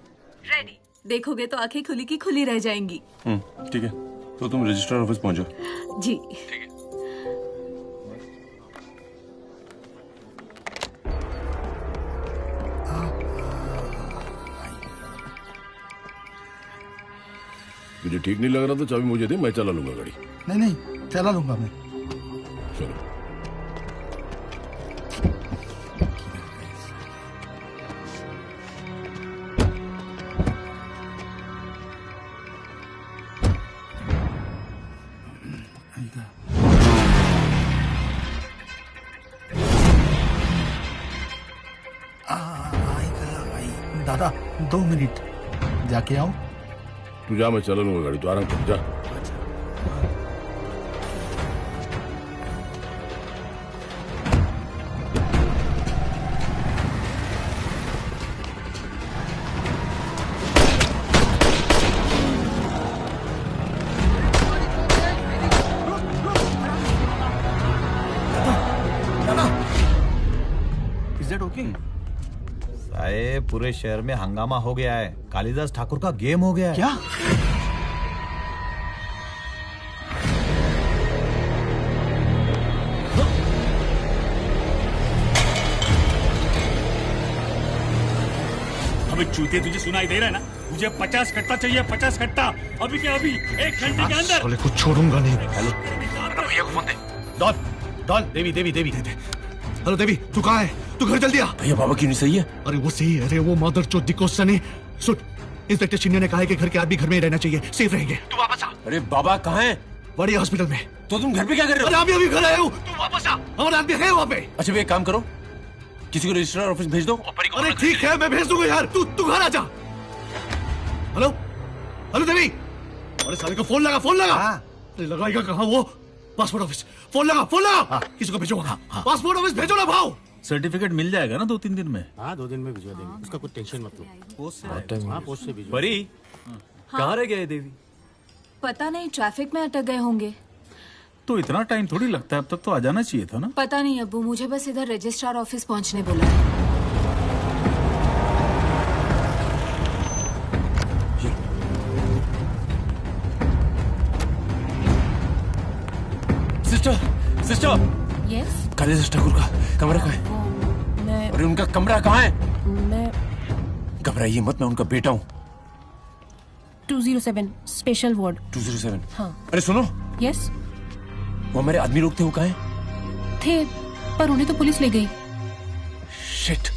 रेडी। देखोगे तो आंखें खुली की खुली रह जाएंगी। ठीक है, तो तुम रजिस्ट्रार ऑफिस पहुंचो। जी। ठीक है। तुझे ठीक नहीं लग रहा तो चाबी मुझे दे, मैं चला लूंगा गाड़ी। नहीं, चला लूंगा मैं। चलो। दादा 2 मिनट, जाके आऊं? तू जा, मैं चला लूंगा गाड़ी, तू आराम कर जा। साहेब, पूरे शहर में हंगामा हो गया है। कालिदास ठाकुर का गेम हो गया है। क्या? अबे चूतिया, तुझे सुनाई दे रहा है ना? मुझे 50 कट्टा चाहिए, 50 कट्टा। अभी क्या अभी? 1 घंटे के अंदर। साले को छोड़ूंगा नहीं। हेलो भैया को फोन दे। डॉल डॉल, देवी देवी देवी दे। हेलो देवी, तू कहाँ है? तू घर जल्दी आ। भैया बाबा क्यों नहीं सही है? अरे वो सही है। अरे वो मदर चोद डिकोस्टा ने सुन, इंस्पेक्टर शिंदे ने कहा है कि घर के आदमी घर में ही रहना चाहिए, सेफ रहेंगे। तू वापस आ। अरे बाबा कहाँ है? बड़ी हॉस्पिटल में। तो तुम घर पे क्या कर रहे हो? अरे अभी घर आया हूँ, तू वापस आ। हमारा आदमी है वहाँ पे। अच्छा एक काम करो, किसी को रजिस्ट्रार ऑफिस भेज दो। अरे ठीक है, मैं भेज दूंगा यार। तू घर आ जा। हेलो हेलो देवी। अरे साले को फोन लगा, फोन लगा। अरे लगाएगा कहाँ वो? Passport office. फोन लगा, फोन लगा। किसी को भेजो वहाँ। पासपोर्ट ऑफिस भेजो ना भाव। सर्टिफिकेट मिल जाएगा ना 2-3 दिन में? हाँ 2 दिन में भिजवा देंगे, उसका कुछ टेंशन मत लो। पोस्ट से भिजवा। परी, कहाँ रह गए देवी? पता नहीं, ट्रैफिक में अटक गए होंगे। तो इतना टाइम थोड़ी लगता है, अब तक तो आ जाना चाहिए था ना। पता नहीं अब्बू, मुझे बस इधर रजिस्ट्रार ऑफिस पहुंचने बोला है। Sister sister, yes Kalidas Thakur का कमरा कहाँ है? मैं अरे उनका कमरा कहाँ है? मैं घबराइए मत, मैं उनका बेटा हूँ। 207 स्पेशल वार्ड। 207? हाँ। अरे सुनो, यस वो हमारे आदमी लोग थे, वो कहाँ हैं? थे, पर उन्हें तो पुलिस ले गई। शिट।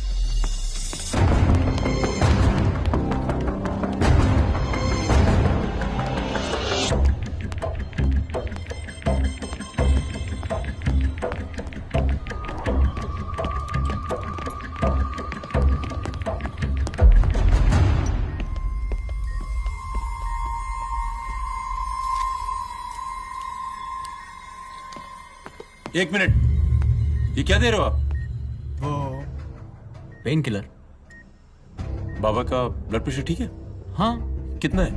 एक मिनट, ये क्या दे रहे हो आप? Pain killer. बाबा का ब्लड प्रेशर ठीक है? हाँ। कितना है?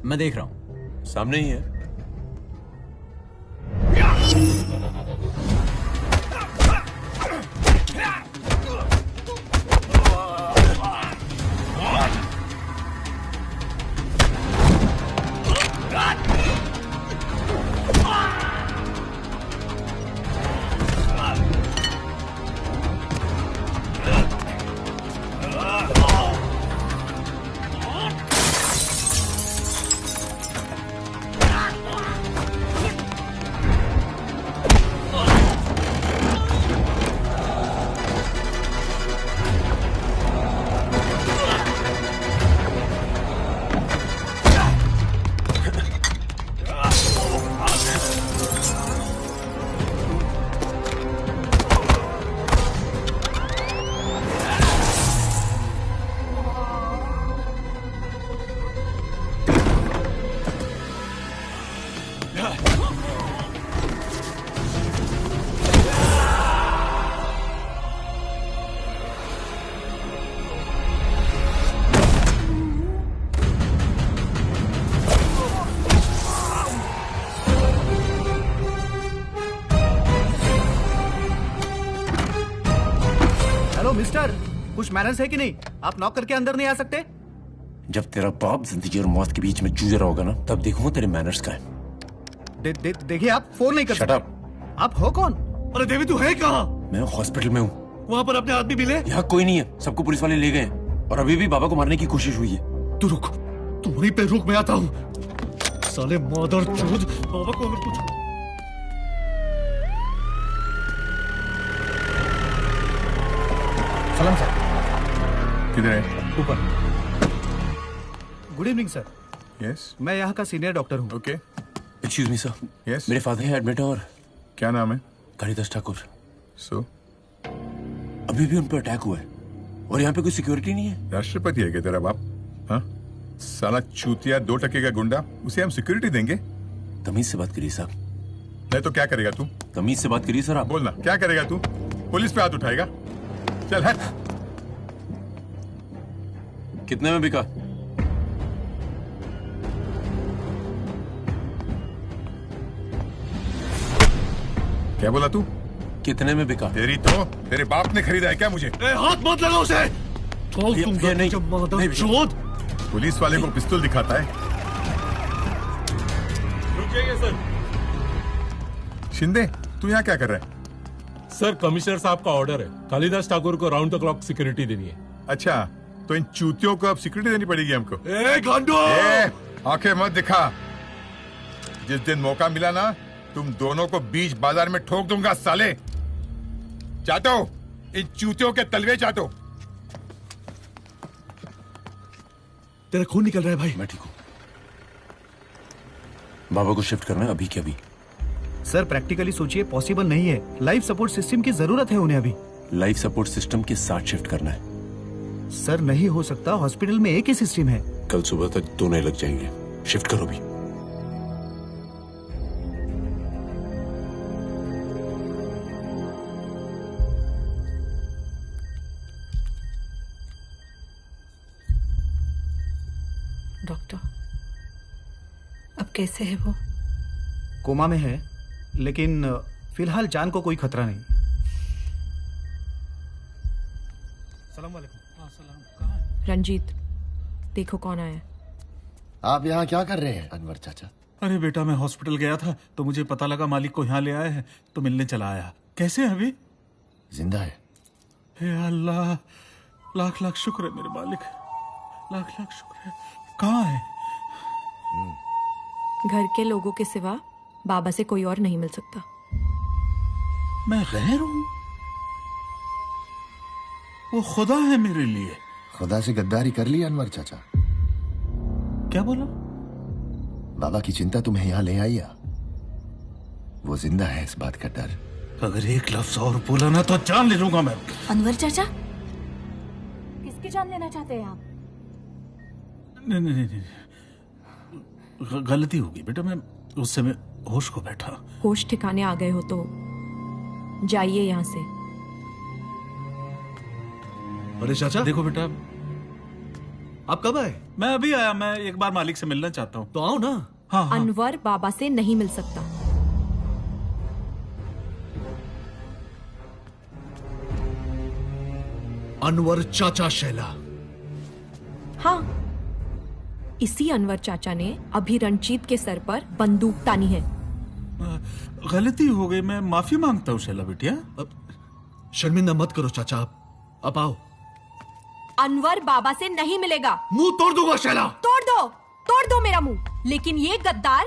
मैं देख रहा हूँ, सामने ही है। मिस्टर, कुछ मैनर्स है कि नहीं? आप नॉक करके अंदर नहीं आ सकते? जब तेरा बाप जिंदगी और मौत के बीच में जूझ रहा होगा ना, तब देखूंगा तेरे मैनर्स का है। देखिए, आप फोन नहीं कर सकते। Shut up। आप हो कौन? अरे देवी, तू है कहाँ? मैं हॉस्पिटल में हूँ। वहाँ पर अपने आदमी मिले? यहाँ कोई नहीं है, सबको पुलिस वाले ले गए हैं और अभी भी बाबा को मारने की कोशिश हुई है। तू रुक, तू वहीं पे रुक, मैं आता हूँ। साले मदर चोद, बाबा को अगर कुछ सलाम सर। किधर है? ऊपर। Good evening sir. यस। मैं यहाँ का सीनियर डॉक्टर हूँ। Okay. Excuse me sir. Yes. मेरे फादर है एडमिट और क्या नाम है? कालिदास ठाकुर। सो अभी भी उन पर अटैक हुआ है और यहाँ पे कोई सिक्योरिटी नहीं है। राष्ट्रपति है क्या तेरा बाप? हाँ, साला चूतिया 2% का गुंडा, उसे हम सिक्योरिटी देंगे? तमीज से बात करिए साहब। नहीं तो क्या करेगा तू? तमीज से बात करिए सर आप। बोलना, क्या करेगा तू? पुलिस पे हाथ उठाएगा? चल हट। कितने में बिका? क्या बोला तू? कितने में बिका? तेरे बाप ने खरीदा है क्या मुझे? हाथ मत लगाओ उसे। नहीं, पुलिस वाले को पिस्तौल दिखाता है। रुक जाइए सर। शिंदे, तू यहाँ क्या कर रहा है? सर, कमिश्नर साहब का ऑर्डर है, कालिदास ठाकुर को राउंड द क्लॉक सिक्योरिटी देनी है। अच्छा, तो इन चूतियों को अब सिक्योरिटी देनी पड़ेगी हमको। गांडो! आंखें मत दिखा। जिस दिन मौका मिला ना, तुम दोनों को बीच बाजार में ठोक दूंगा साले। चाटो, इन चूतियों के तलवे चाटो। तेरा खून निकल रहा है भाई। मैं ठीक हूँ। बाबा को शिफ्ट करना है अभी के अभी। सर प्रैक्टिकली सोचिए पॉसिबल नहीं है। लाइफ सपोर्ट सिस्टम की जरूरत है उन्हें अभी। लाइफ सपोर्ट सिस्टम के साथ शिफ्ट करना है। सर नहीं हो सकता, हॉस्पिटल में एक ही सिस्टम है। कल सुबह तक दोनों लग जाएंगे। शिफ्ट करो भी। डॉक्टर, अब कैसे है वो? कोमा में है, लेकिन फिलहाल जान को कोई खतरा नहीं। सलाम वालेकुम। हाँ सलाम। कहाँ है? रंजीत, देखो कौन आया। आप यहाँ क्या कर रहे हैं अनवर चाचा? अरे बेटा, मैं हॉस्पिटल गया था तो मुझे पता लगा मालिक को यहाँ ले आए हैं, तो मिलने चला आया। कैसे है अभी? जिंदा है। हे अल्लाह, लाख लाख शुक्र है मेरे मालिक, लाख लाख शुक्र है। कहाँ है? घर के लोगों के सिवा बाबा से कोई और नहीं मिल सकता। मैं गैर हूँ, वो खुदा है मेरे लिए। खुदा से गद्दारी कर ली अनवर चाचा? क्या बोला? बाबा की चिंता तुम्हें यहाँ ले आई या? वो जिंदा है, इस बात का डर। अगर एक लफ्ज और बोला ना तो जान ले लूंगा मैं। अनवर चाचा, किसकी जान लेना चाहते हैं आप? नहीं नहीं नहीं, गलती होगी बेटा, मैं उस समय होश को बैठा। होश ठिकाने आ गए हो तो जाइए यहाँ से। अरे चाचा, देखो बेटा, आप कब आए? मैं अभी आया। मैं एक बार मालिक से मिलना चाहता हूँ। तो आओ ना। हाँ, हाँ। अनवर बाबा से नहीं मिल सकता। अनवर चाचा शैला। हाँ, इसी अनवर चाचा ने अभी रंजीत के सर पर बंदूक तानी है। गलती हो गई, मैं माफी मांगता हूँ शैला बिटिया। शर्मिंदा मत करो चाचा, आप आओ। अनवर बाबा से नहीं मिलेगा। मुंह तोड़ दूंगा शैला। तोड़ दो मेरा मुंह, लेकिन ये गद्दार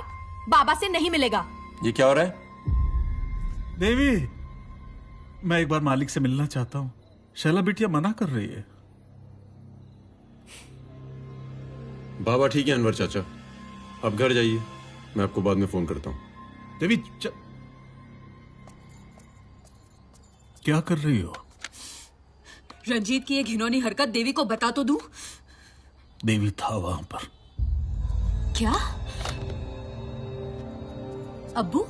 बाबा से नहीं मिलेगा। ये क्या हो रहा है? देवी, मैं एक बार मालिक से मिलना चाहता हूँ। शैला बिटिया मना कर रही है। बाबा ठीक है अनवर चाचा, अब घर जाइए, मैं आपको बाद में फोन करता हूँ। देवी क्या कर रही हो? रंजीत की ये घिनौनी हरकत देवी को बता तो दूं? देवी था वहां पर। क्या? अब्बू?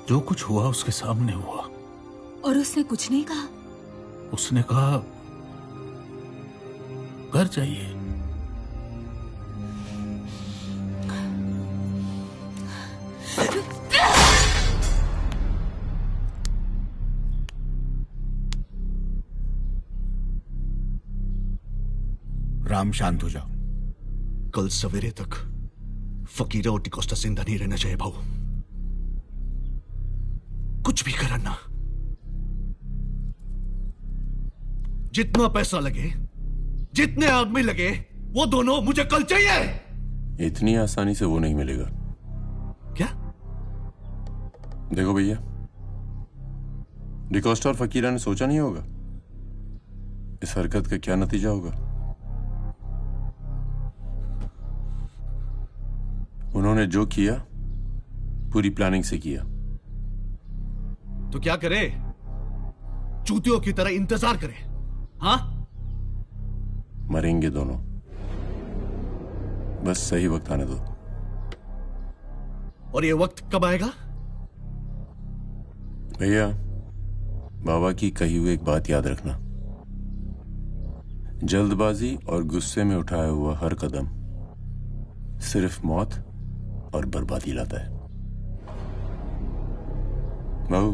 जो कुछ हुआ उसके सामने हुआ। और उसने कुछ नहीं कहा? उसने कहा घर जाइए। राम, शांत हो जाओ। कल सवेरे तक फकीरा और डिकोस्टा जिंदा नहीं रहना चाहिए भाऊ। कुछ भी करना, जितना पैसा लगे, जितने आदमी लगे, वो दोनों मुझे कल चाहिए। इतनी आसानी से वो नहीं मिलेगा। क्या? देखो भैया, डिकोस्टा और फकीरा ने सोचा नहीं होगा इस हरकत का क्या नतीजा होगा। उन्होंने जो किया पूरी प्लानिंग से किया। तो क्या करे? चूतियों की तरह इंतजार करे? हाँ, मरेंगे दोनों, बस सही वक्त आने दो। और ये वक्त कब आएगा? भैया, बाबा की कही हुई एक बात याद रखना, जल्दबाजी और गुस्से में उठाया हुआ हर कदम सिर्फ मौत और बर्बादी लाता है। बाबू,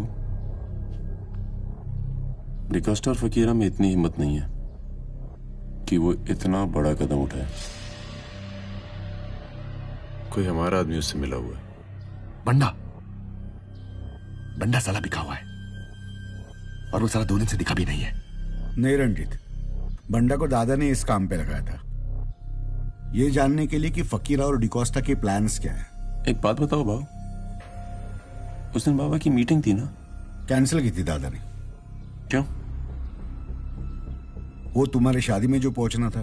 डिकोस्टा और फकीरा में इतनी हिम्मत नहीं है कि वो इतना बड़ा कदम उठाए। कोई हमारा आदमी उससे मिला हुआ है। बंडा साला बिका हुआ है, और वो साला 2 दिन से दिखा भी नहीं है। नहीं रंजीत, बंडा को दादा ने इस काम पे लगाया था, ये जानने के लिए कि फकीरा और डिकोस्टा के प्लान्स क्या है। एक बात बताओ भाव, उस दिन बाबा की मीटिंग थी ना? कैंसिल की थी दादा ने। क्यों? वो तुम्हारे शादी में जो पहुंचना था।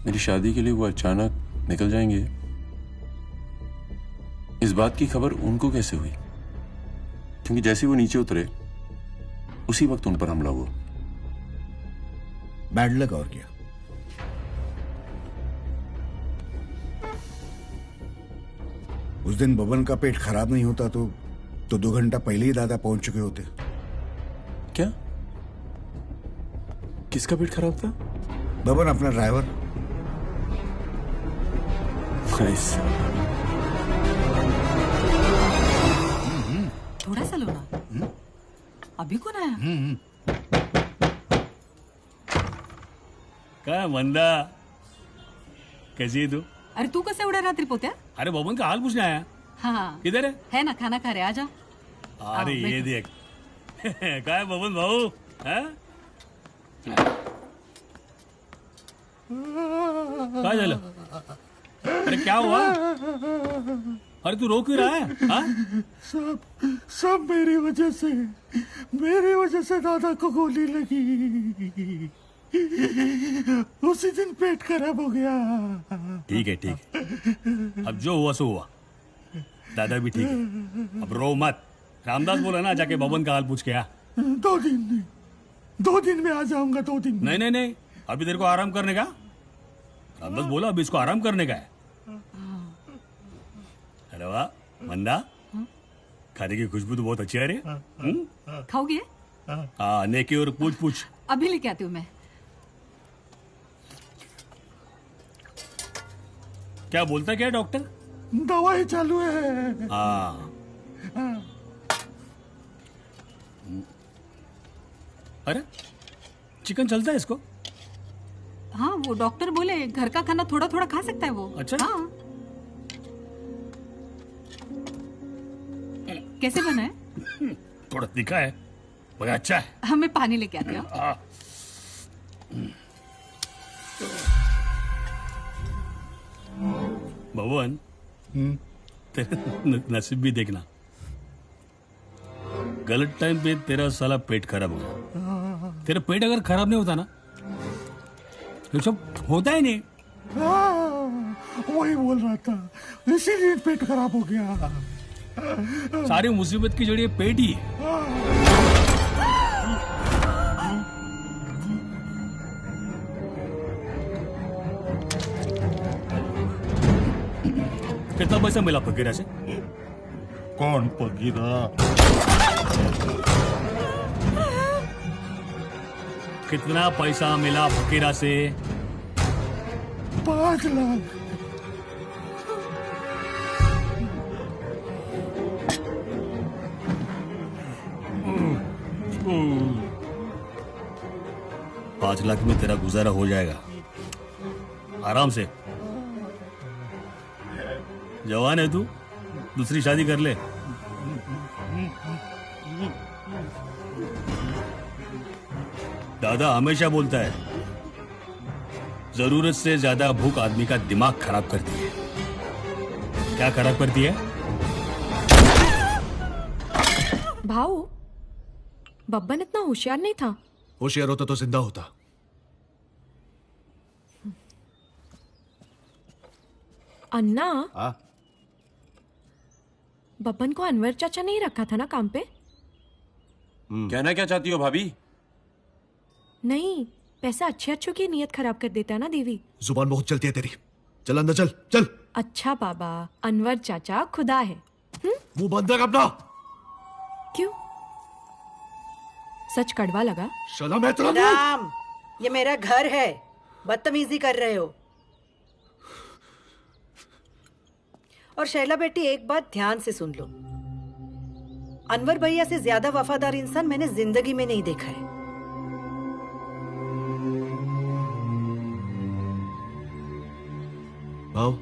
मेरी शादी के लिए वो अचानक निकल जाएंगे, इस बात की खबर उनको कैसे हुई? क्योंकि जैसे वो नीचे उतरे उसी वक्त उन पर हमला हुआ। बैड लक और क्या। उस दिन बबन का पेट खराब नहीं होता तो 2 घंटा पहले ही दादा पहुंच चुके होते। क्या? किसका पेट खराब था? बबन, अपना ड्राइवर। थोड़ा सा लो ना। अभी कौन आया? काय मंदा, कैसी है तू? अरे तू कसं एवढ्या रात्री पोत्या? अरे बबन का हाल पूछने आया। हाँ किधर है ना, खाना खा रहे, आ जाओ। अरे आओ, ये बैठो। देख काय बबन भाऊ, हाँ? काय झालं? अरे क्या हुआ? अरे तू रो क्यों रहा है? हाँ? सब मेरी वजह से दादा को गोली लगी। उसी दिन पेट खराब हो गया। ठीक है ठीक है, अब जो हुआ सो हुआ। दादा भी ठीक है, अब रो मत। रामदास बोला ना, जाके बबन का हाल पूछ के आ। 2 दिन में आ जाऊंगा। 2 दिन में। नहीं, अभी तेरे को आराम करने का। रामदास बोला अभी इसको आराम करने का है। अरे वाह मंदा, खाने की खुशबू तो बहुत अच्छी आ रही है। खाओगे? हाँ, नेकी और पूछ। अभी लेके आती हूँ मैं। क्या बोलता क्या है डॉक्टर? दवाई चालू है। हाँ। अरे चिकन चलता है इसको? हाँ, वो डॉक्टर बोले घर का खाना थोड़ा थोड़ा खा सकता है वो। अच्छा? हाँ। कैसे बना है? थोड़ा तीखा है, मगर अच्छा है। हाँ, मैं पानी लेके आती हूँ। हाँ। भवन, तेरा नसीब भी देखना, गलत टाइम पे तेरा साला पेट खराब हो गया। तेरा पेट अगर खराब नहीं होता ना, तो सब होता ही नहीं। वही बोल रहा था, इसीलिए पेट खराब हो गया। सारी मुसीबत की जड़ ये पेट ही है। कितना पैसा मिला फकीरा से? कौन फकीरा? कितना पैसा मिला फकीरा से? 5 लाख। पाँच लाख में तेरा गुजारा हो जाएगा आराम से। जवान है तू, दूसरी शादी कर ले। दादा हमेशा बोलता है, जरूरत से ज्यादा भूख आदमी का दिमाग खराब करती है। क्या खराब करती है? भाऊ, बब्बन इतना होशियार नहीं था। होशियार होता तो जिंदा होता। अन्ना, हाँ? बब्बन को अनवर चाचा नहीं रखा था ना काम पे? कहना क्या चाहती हो भाभी? नहीं, पैसा अच्छे की नीयत खराब कर देता है ना देवी। जुबान बहुत चलती है तेरी। चल अंदर चल चल। अच्छा बाबा, अनवर चाचा खुदा है। मुंह बंद रख अपना। क्यों? सच कड़वा लगा? शर्म है तेरा? राम, ये मेरा घर है, बदतमीजी कर रहे हो। और शैला बेटी, एक बात ध्यान से सुन लो, अनवर भैया से ज्यादा वफादार इंसान मैंने जिंदगी में नहीं देखा है। आओ,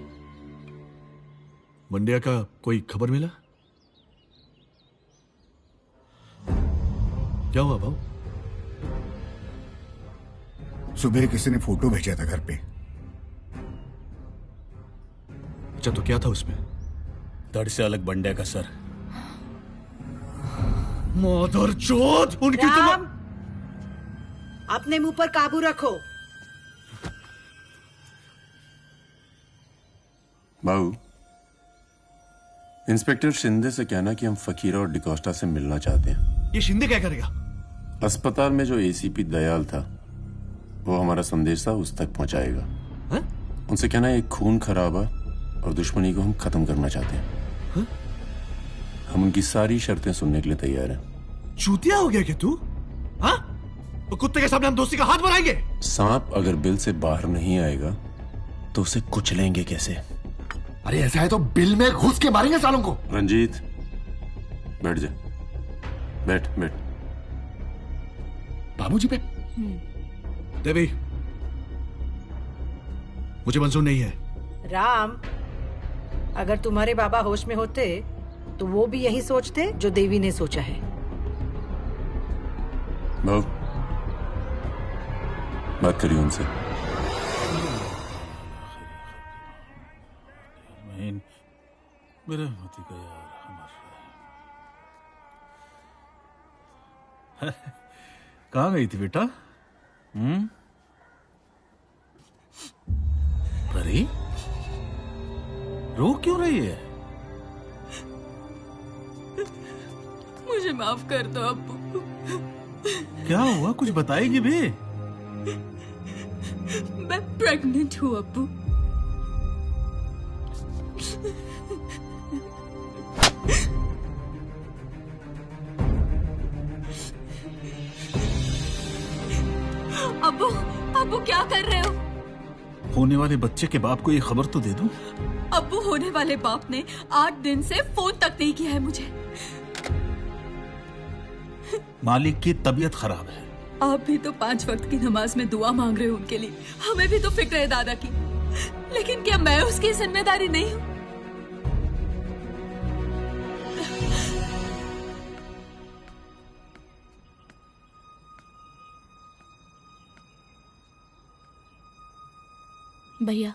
मंडिया का कोई खबर मिला? क्या हुआ भाऊ? सुबह किसी ने फोटो भेजा था घर पे। अच्छा, तो क्या था उसमें? धड़ से अलग बंडे का सर। मदरचोद! उनकी राम, अपने मुंह पर काबू रखो। बाबू, इंस्पेक्टर शिंदे से कहना कि हम फकीरा और डिकोस्टा से मिलना चाहते हैं। ये शिंदे क्या करेगा? अस्पताल में जो एसीपी दयाल था वो हमारा संदेशा उस तक पहुंचाएगा। उनसे कहना एक खून खराबा और दुश्मनी को हम खत्म करना चाहते हैं। हम उनकी सारी शर्तें सुनने के लिए तैयार हैं। चूतिया हो गया क्या तू? हाँ? तो कुत्ते के सामने हम दोस्ती का हाथ बढ़ाएंगे? सांप अगर बिल से बाहर नहीं आएगा तो उसे कुचलेंगे कैसे? अरे ऐसा है तो बिल में घुस के मारेंगे सालों को। रंजीत, बैठ जा। बैठ बैठ। बाबूजी पे। देवी, मुझे मंजूर नहीं है। राम, अगर तुम्हारे बाबा होश में होते तो वो भी यही सोचते जो देवी ने सोचा है। बाबू, बात करिए उनसे। मेरे मती का यार कहाँ गई थी बेटा? परी, रो क्यों रही है? मुझे माफ कर दो अब्बू। क्या हुआ, कुछ बताएगी भी? मैं प्रेग्नेंट हूँ अब्बू। अब्बू, अब्बू क्या कर रहे हो? होने वाले बच्चे के बाप को ये खबर तो दे दूं। अब्बू, होने वाले बाप ने 8 दिन से फोन तक नहीं किया है मुझे। मालिक की तबीयत खराब है। आप भी तो 5 वक्त की नमाज में दुआ मांग रहे हो उनके लिए। हमें भी तो फिक्र है दादा की, लेकिन क्या मैं उसकी जिम्मेदारी नहीं हूँ? भैया,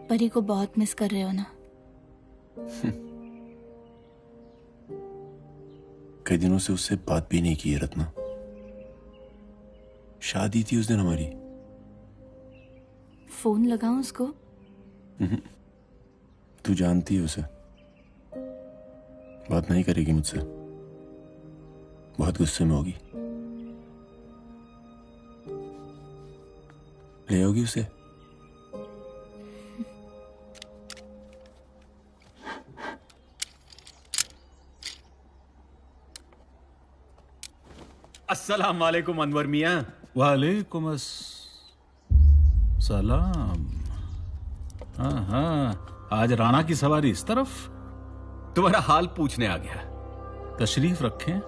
परी को बहुत मिस कर रहे हो ना? कई दिनों से उससे बात भी नहीं की है रत्ना। शादी थी उस दिन हमारी। फोन लगाऊं उसको? तू जानती है उसे, बात नहीं करेगी मुझसे, बहुत गुस्से में होगी। ले आओगी उसे? अस्सलाम वालेकुम अनवर मियां। वालेकुम सलाम। हाँ हाँ, आज राणा की सवारी इस तरफ? तुम्हारा हाल पूछने आ गया। तशरीफ रखें।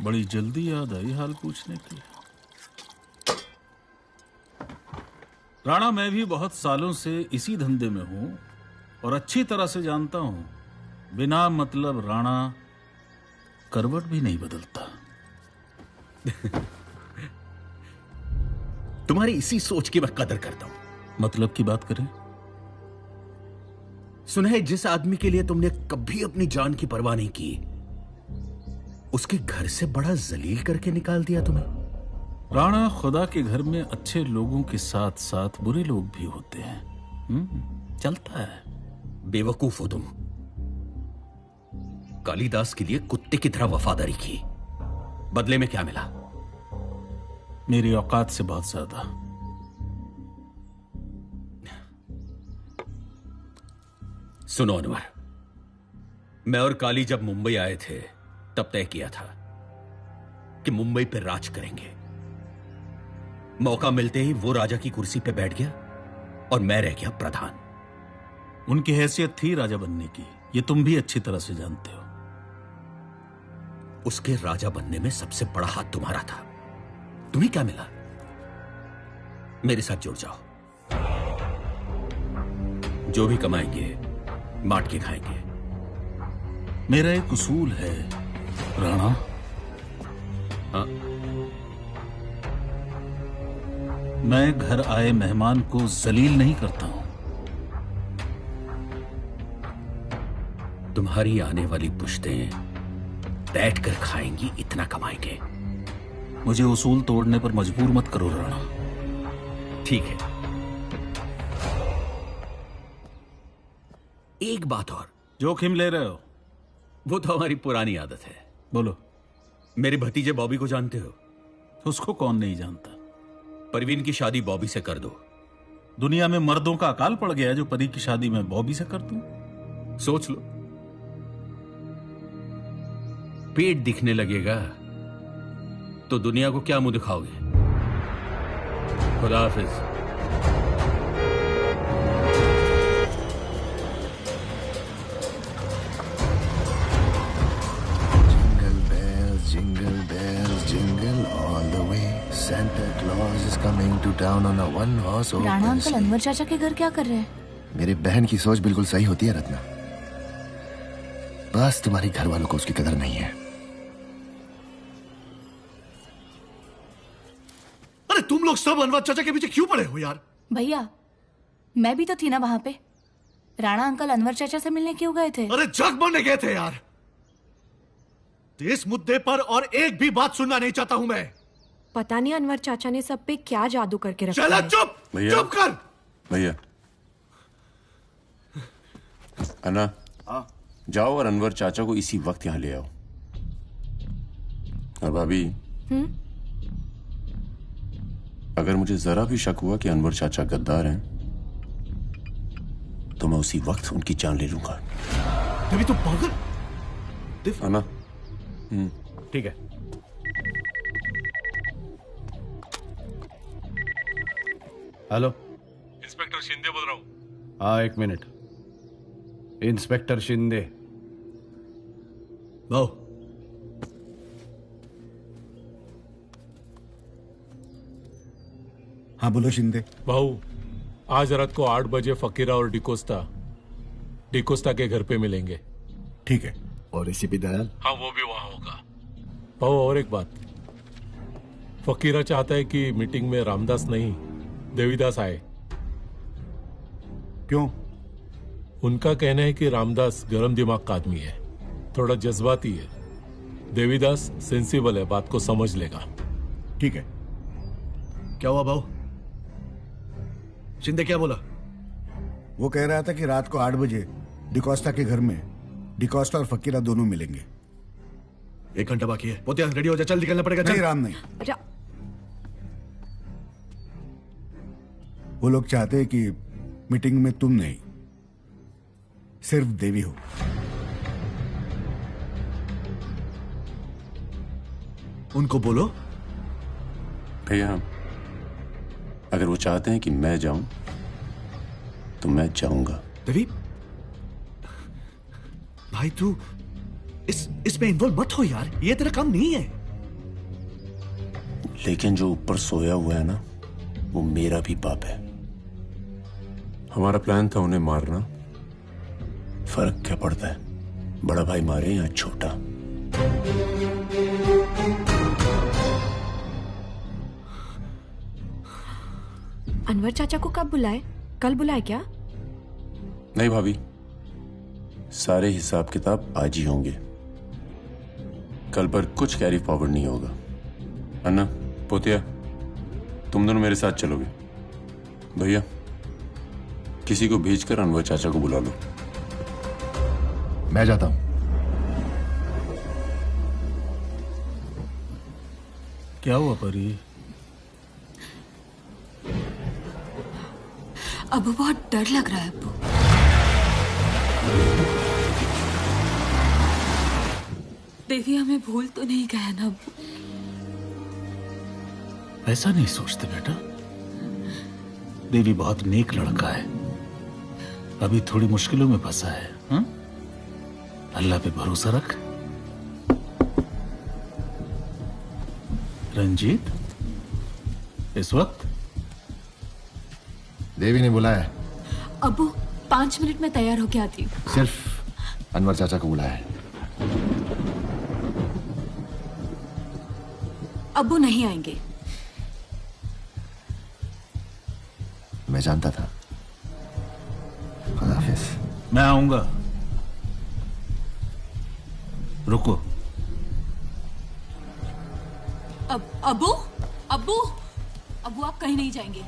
बड़ी जल्दी याद आई हाल पूछने की। राणा, मैं भी बहुत सालों से इसी धंधे में हूं और अच्छी तरह से जानता हूं, बिना मतलब राणा करवट भी नहीं बदलता। तुम्हारी इसी सोच की मैं कदर करता हूं। मतलब की बात करें? सुना है जिस आदमी के लिए तुमने कभी अपनी जान की परवाह नहीं की, उसके घर से बड़ा जलील करके निकाल दिया तुम्हें। राणा, खुदा के घर में अच्छे लोगों के साथ साथ बुरे लोग भी होते हैं। चलता है। बेवकूफ हो तुम। कालिदास के लिए कुत्ते की तरह वफादारी की, बदले में क्या मिला? मेरी औकात से बहुत ज्यादा। सुनो अनवर, मैं और काली जब मुंबई आए थे तब तय किया था कि मुंबई पर राज करेंगे। मौका मिलते ही वो राजा की कुर्सी पे बैठ गया और मैं रह गया प्रधान। उनकी हैसियत थी राजा बनने की, ये तुम भी अच्छी तरह से जानते हो। उसके राजा बनने में सबसे बड़ा हाथ तुम्हारा था। तुम्हें क्या मिला? मेरे साथ जुड़ जाओ। जो भी कमाएंगे बांट के खाएंगे। मेरा एक उसूल है राणा। हाँ? मैं घर आए मेहमान को जलील नहीं करता हूं। तुम्हारी आने वाली पुश्तें बैठकर खाएंगी, इतना कमाएंगे। मुझे उसूल तोड़ने पर मजबूर मत करो राणा। ठीक है, एक बात और। जोखिम ले रहे हो? वो तो हमारी पुरानी आदत है। बोलो। मेरे भतीजे बॉबी को जानते हो? उसको कौन नहीं जानता। परवीन की शादी बॉबी से कर दो। दुनिया में मर्दों का अकाल पड़ गया है जो परी की शादी में बॉबी से कर दूं। सोच लो, पेट दिखने लगेगा तो दुनिया को क्या मुंह दिखाओगे? खुदा हाफिज। Jingle bells, jingle all the way. Santa Claus is coming to town on a one-horse open Rana uncle sleigh. Anwar चाचा के घर क्या कर रहे हैं? मेरी बहन की सोच बिल्कुल सही होती है रत्ना। बस तुम्हारी घर वालों को उसकी कदर नहीं है। अरे तुम लोग सब अनवर चाचा के पीछे क्यों पड़े हो यार? भैया मैं भी तो थी ना वहां पे। राणा अंकल अनवर चाचा से मिलने क्यों गए थे? अरे जग मरने गए थे यार। इस मुद्दे पर और एक भी बात सुनना नहीं चाहता हूं मैं। पता नहीं अनवर चाचा ने सब पे क्या जादू करके रखा चला है। चुप, चुप कर। भैया अन्ना, जाओ और अनवर चाचा को इसी वक्त यहां ले आओ। और भाभी, अगर मुझे जरा भी शक हुआ कि अनवर चाचा गद्दार हैं तो मैं उसी वक्त उनकी जान ले लूंगा। अभी तो पागल। अन्ना, ठीक है। हेलो, इंस्पेक्टर शिंदे बोल रहा हूँ। हाँ एक मिनट। इंस्पेक्टर शिंदे, आओ। हाँ बोलो शिंदे। भाऊ, आज रात को 8 बजे फकीरा और डिकोस्टा के घर पे मिलेंगे। ठीक है। और एसीपी दयाल? हाँ वो भी वहां होगा। भाऊ और एक बात, फकीरा चाहता है कि मीटिंग में रामदास नहीं देवीदास आए। क्यों? उनका कहना है कि रामदास गरम दिमाग का आदमी है, थोड़ा जज्बाती है। देवीदास सेंसिबल है, बात को समझ लेगा। ठीक है। क्या हुआ भाऊ? शिंदे क्या बोला? वो कह रहा था कि रात को 8 बजे डिकोस्टा के घर में डिकोस्टा और फकीरा दोनों मिलेंगे। 1 घंटा बाकी है। पोतिया रेडी हो जा, चल निकलना पड़ेगा। नहीं राम नहीं। वो लोग चाहते हैं कि मीटिंग में तुम नहीं, सिर्फ देवी हो। उनको बोलो। भैया अगर वो चाहते हैं कि मैं जाऊं तो मैं जाऊंगा। देवी भाई तू इसमें इन्वॉल्व मत हो यार, ये तेरा काम नहीं है। लेकिन जो ऊपर सोया हुआ है ना, वो मेरा भी बाप है। हमारा प्लान था उन्हें मारना। फर्क क्या पड़ता है, बड़ा भाई मारे या छोटा। अनवर चाचा को कब बुलाए? कल बुलाए क्या? नहीं भाभी, सारे हिसाब किताब आज ही होंगे। कल पर कुछ कैरी फॉरवर्ड नहीं होगा। अन्ना, पोतिया, तुम दोनों मेरे साथ चलोगे। भैया किसी को भेजकर अनवर चाचा को बुला लो। मैं जाता हूं। क्या हुआ परी? अबू बहुत डर लग रहा है। अबू देवी हमें भूल तो नहीं गया ना? अबू ऐसा नहीं सोचते बेटा, देवी बहुत नेक लड़का है, अभी थोड़ी मुश्किलों में फंसा है। हा? अल्लाह पे भरोसा रख। रंजीत इस वक्त देवी ने बुलाया। अबू 5 मिनट में तैयार होके आती हूँ। सिर्फ अनवर चाचा को बुलाया है। अब्बू नहीं आएंगे। मैं जानता था। खुदा हाफिज। मैं आऊंगा। रुको। अब्बू अब्बू अब्बू आप कहीं नहीं जाएंगे।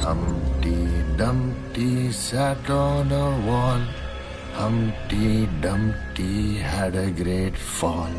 Humpty Dumpty sat on a wall. Humpty Dumpty had a great fall.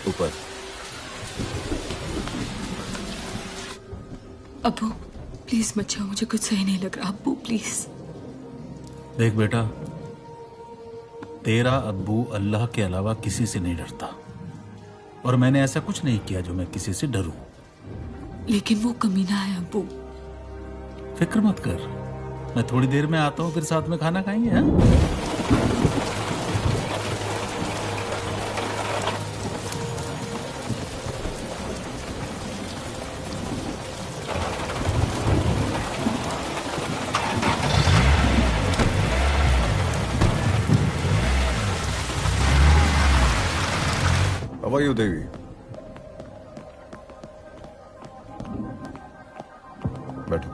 ऊपर। अब्बू प्लीज मत जाओ, मुझे कुछ सही नहीं लग रहा। अब्बू प्लीज। देख बेटा, तेरा अब्बू अल्लाह के अलावा किसी से नहीं डरता, और मैंने ऐसा कुछ नहीं किया जो मैं किसी से डरूं। लेकिन वो कमीना है अब्बू। फिक्र मत कर, मैं थोड़ी देर में आता हूँ, फिर साथ में खाना खाएंगे। हाँ? How are you, Devi? बैठो।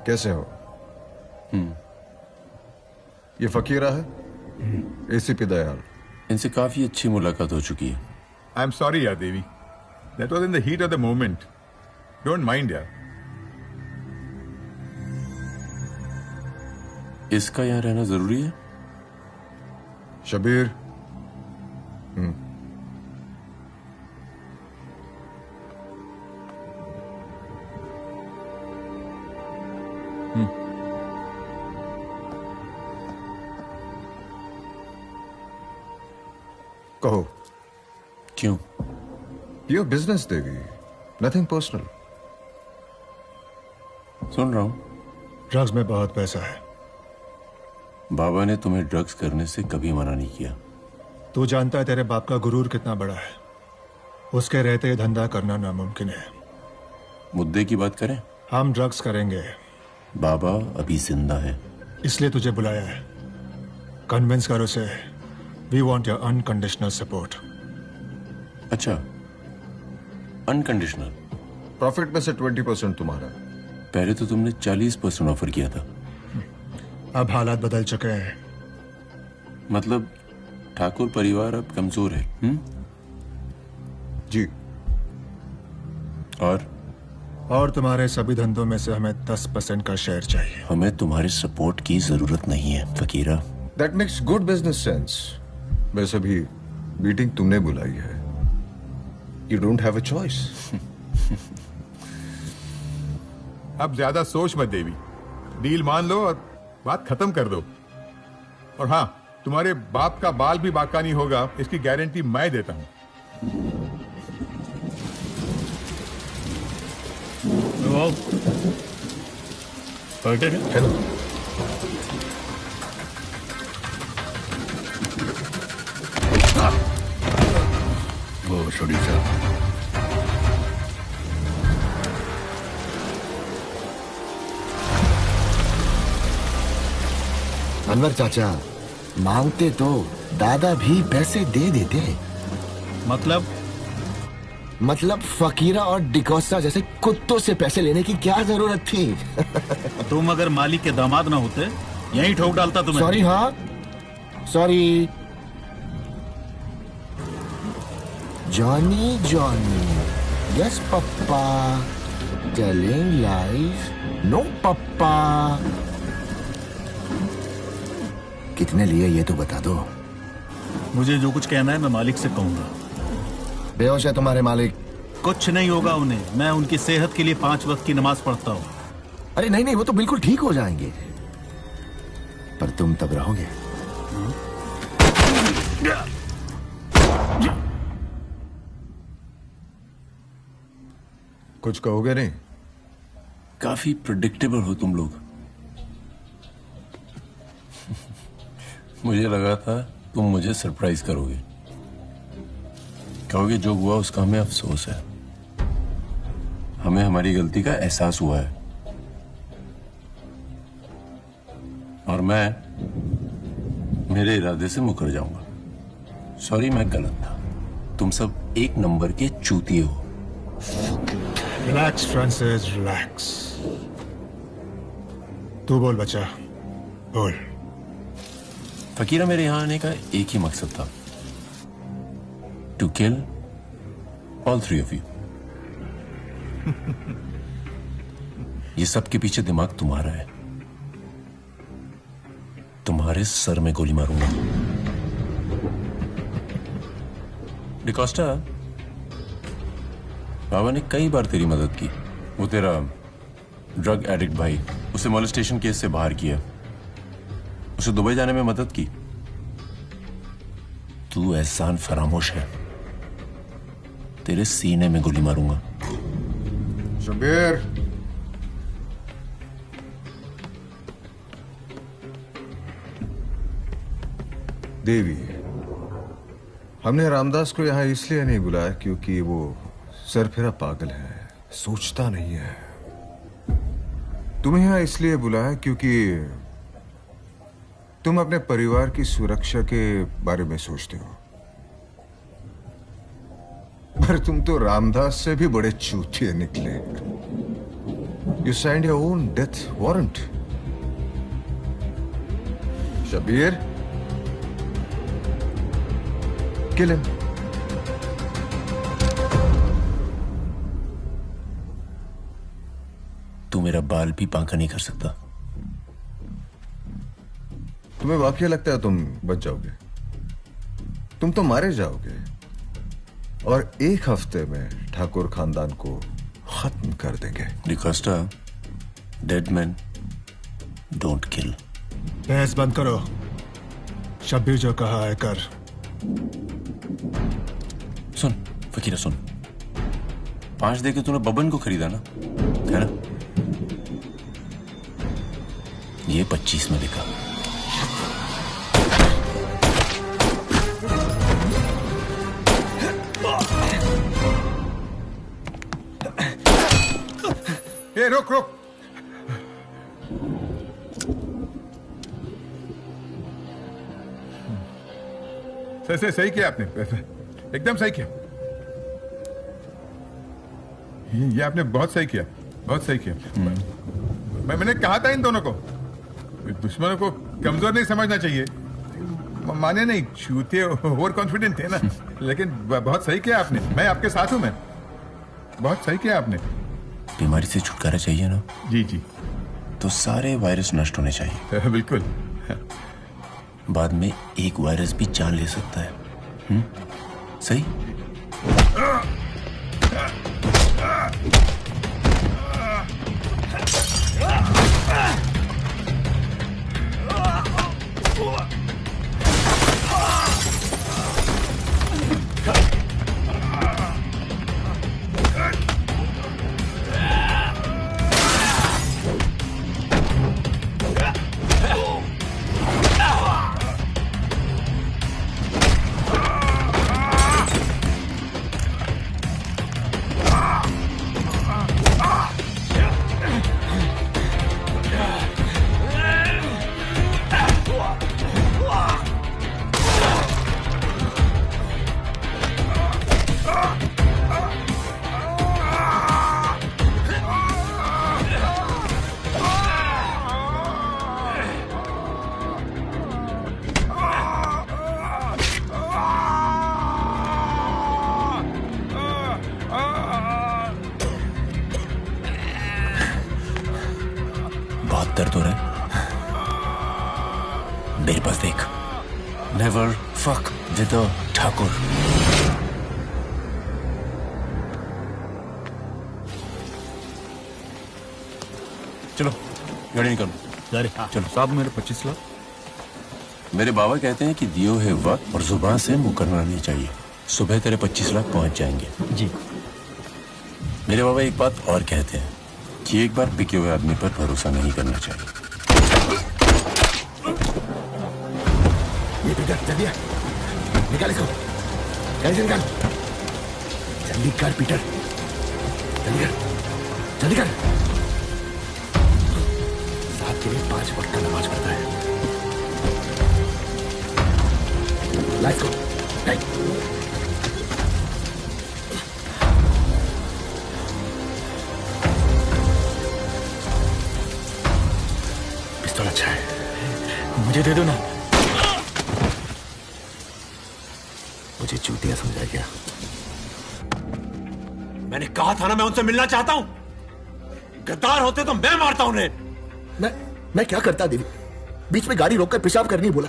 कैसे हो? ये फकीरा है, एसीपी दयाल। इनसे काफी अच्छी मुलाकात हो चुकी है। आई एम सॉरी यार Devi, that was in the heat of the moment. Don't mind यार। इसका यहाँ रहना जरूरी है? शबीर। कहो। क्यों? Your business Devi, nothing personal. सुन रहा हूं। ड्रग्स में बहुत पैसा है। बाबा ने तुम्हें ड्रग्स करने से कभी मना नहीं किया। तू जानता है तेरे बाप का गुरूर कितना बड़ा है। उसके रहते ये धंधा करना नामुमकिन है। मुद्दे की बात करें? हम ड्रग्स करेंगे। बाबा अभी जिंदा है। इसलिए तुझे बुलाया है। कन्विंस कर उसे। We want your unconditional support. अच्छा, अनकंडीशनल। प्रॉफिट में से 20% तुम्हारा। पहले तो तुमने 40% ऑफर किया था। अब हालात बदल चुके हैं। मतलब ठाकुर परिवार अब कमजोर है। जी। और तुम्हारे सभी धंधों में से हमें 10% का शेयर चाहिए। हमें तुम्हारे सपोर्ट की जरूरत नहीं है Fakira. That makes good business sense. वैसे भी मीटिंग तुमने बुलाई है। You don't have a choice. अब ज्यादा सोच मत देवी, डील मान लो और बात खत्म कर दो। और हाँ, तुम्हारे बाप का बाल भी बाका नहीं होगा, इसकी गारंटी मैं देता हूं। चलो। वो छोड़ी साहब। अनवर चाचा, मांगते तो दादा भी पैसे दे देते। मतलब फकीरा और डिकोस्टा जैसे कुत्तों से पैसे लेने की क्या जरूरत थी? तुम अगर मालिक के दामाद ना होते, यहीं ठोक डालता तुम्हें। सॉरी। हाँ sorry. Johnny Johnny. Yes papa. Telling life. No papa. कितने लिए ये तो बता दो। मुझे जो कुछ कहना है मैं मालिक से कहूंगा। बेहोश है तुम्हारे मालिक? कुछ नहीं होगा उन्हें। मैं उनकी सेहत के लिए 5 वक्त की नमाज पढ़ता हूँ। अरे नहीं नहीं, वो तो बिल्कुल ठीक हो जाएंगे, पर तुम तब रहोगे। कुछ कहोगे नहीं? काफी प्रिडिक्टेबल हो तुम लोग। मुझे लगा था तुम मुझे सरप्राइज करोगे, कहोगे जो हुआ उसका हमें अफसोस है, हमें हमारी गलती का एहसास हुआ है। और मैं मेरे इरादे से मुकर जाऊंगा। सॉरी, मैं गलत था। तुम सब एक नंबर के चूतिए हो। Relax Francis, relax. तू बोल बच्चा, बोल। फकीरा, मेरे यहां आने का एक ही मकसद था, to kill all 3 of you। ये सब के पीछे दिमाग तुम्हारा है। तुम्हारे सर में गोली मारूंगा। डिकोस्टा, बाबा ने कई बार तेरी मदद की। वो तेरा ड्रग एडिक्ट भाई, उसे मोलेस्टेशन केस से बाहर किया, उसे दुबई जाने में मदद की। तू एहसान फरामोश है। तेरे सीने में गोली मारूंगा। शबीर, देवी, हमने रामदास को यहां इसलिए नहीं बुलाया क्योंकि वो सरफिरा पागल है, सोचता नहीं है। तुम्हें यहां इसलिए बुलाया क्योंकि तुम अपने परिवार की सुरक्षा के बारे में सोचते हो, पर तुम तो रामदास से भी बड़े चूतिए निकले। You signed your own death warrant. Shabbir, kill him. तू मेरा बाल भी बांका नहीं कर सकता। तुम्हें वाकई लगता है तुम बच जाओगे? तुम तो मारे जाओगे, और 1 हफ्ते में ठाकुर खानदान को खत्म कर देंगे। D'Costa, dead man don't kill. बहस बंद करो। शब्बीर जो कहा है कर। सुन फकीरा, सुन। 5 देके तूने बबन को खरीदा ना, है ना? ये 25 में बिका। ए, रुक रुक। सही किया आपने, एकदम सही किया। ये आपने बहुत सही किया, बहुत सही किया। मैंने कहा था इन दोनों को, दुश्मनों को कमजोर नहीं समझना चाहिए। माने नहीं, चूते ओवर कॉन्फिडेंट थे ना। लेकिन बहुत सही किया आपने। मैं आपके साथ हूं। मैं बहुत सही किया आपने। बीमारी से छुटकारा चाहिए ना? जी जी। तो सारे वायरस नष्ट होने चाहिए। बिल्कुल। बाद में एक वायरस भी जान ले सकता है। सही? मेरे पास देख, never fuck with a Thakur. चलो गाड़ी निकालो। चलो साहब, मेरे 25 लाख। मेरे बाबा कहते हैं कि दियो है वक्त और जुबान से मुकरना नहीं चाहिए। सुबह तेरे 25 लाख पहुंच जाएंगे। जी। मेरे बाबा एक बात और कहते हैं कि एक बार बिके हुए आदमी पर भरोसा नहीं करना चाहिए। ये पीटर, जल्दी आ, निकाल इसको, गाड़ी से निकाल, जल्दी कर पीटर, जल्दी कर, जल्दी कर। साहब के लिए 5 वक्त का नमाज पढ़ता है। ला इसको, पिस्तौल अच्छा है, मुझे दे दो ना। मुझे चूतिया समझा गया। मैंने कहा था ना, मैं उनसे मिलना चाहता हूं। गद्दार होते तो मैं मारता उन्हें। मैं क्या करता देवी? बीच में गाड़ी रोककर पेशाब करने बोला,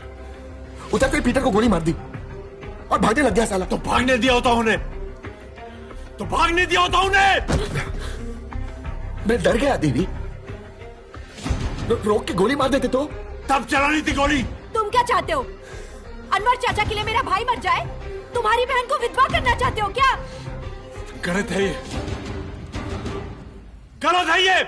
उतरते ही पीटर को गोली मार दी और भागने लग गया साला। तो भागने दिया होता उन्हें, तो भागने दिया होता उन्हें। मैं डर गया देवी, रोक के गोली मार देते तो। तब चलानी थी गोली। तुम क्या चाहते हो? अनवर चाचा के लिए मेरा भाई मर जाए? तुम्हारी बहन को विधवा करना चाहते हो क्या? गलत है ये, गलत है ये।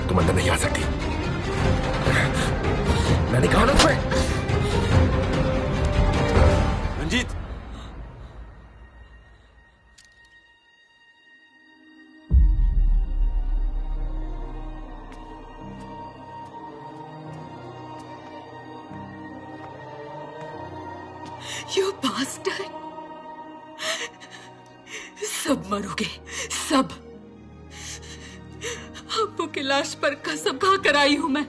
तुम अंदर नहीं आ सकती, मैंने कहा ना तुम्हें। Ranjit, You bastard! सब मरोगे, सब। अब्बू की लाश पर कसम खा कर आई हूं मैं।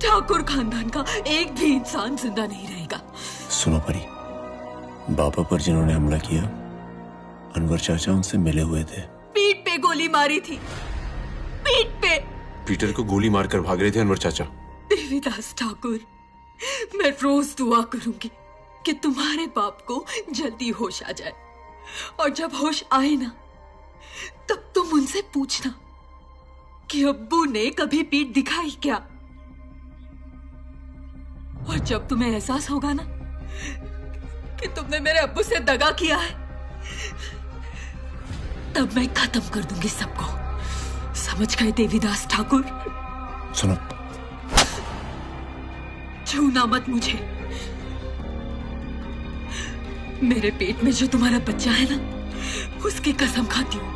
ठाकुर खानदान का एक भी इंसान जिंदा नहीं रहेगा। सुनो परी, बाबा पर जिन्होंने हमला किया, अनवर चाचा उनसे मिले हुए थे। पीठ पे गोली मारी थी, पीठ पे। पीटर को गोली मारकर भाग रहे थे अनवर चाचा। देवीदास ठाकुर, मैं रोज दुआ करूंगी कि तुम्हारे बाप को जल्दी होश आ जाए, और जब होश आए ना, तब तुम उनसे पूछना कि अब्बू ने कभी पीठ दिखाई क्या। और जब तुम्हें एहसास होगा ना कि तुमने मेरे अब्बू से दगा किया है, तब मैं खत्म कर दूंगी सबको। समझ गए देवीदास ठाकुर? सुनो, छूना मत मुझे। मेरे पेट में जो तुम्हारा बच्चा है ना, उसकी कसम खाती हूं,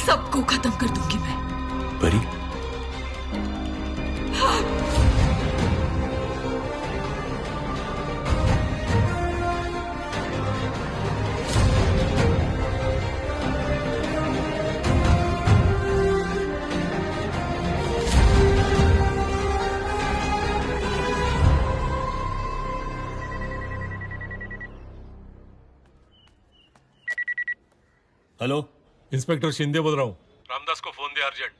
सबको खत्म कर दूंगी मैं। परी, हेलो, इंस्पेक्टर शिंदे बोल रहा हूँ। रामदास को फोन दे अर्जेंट।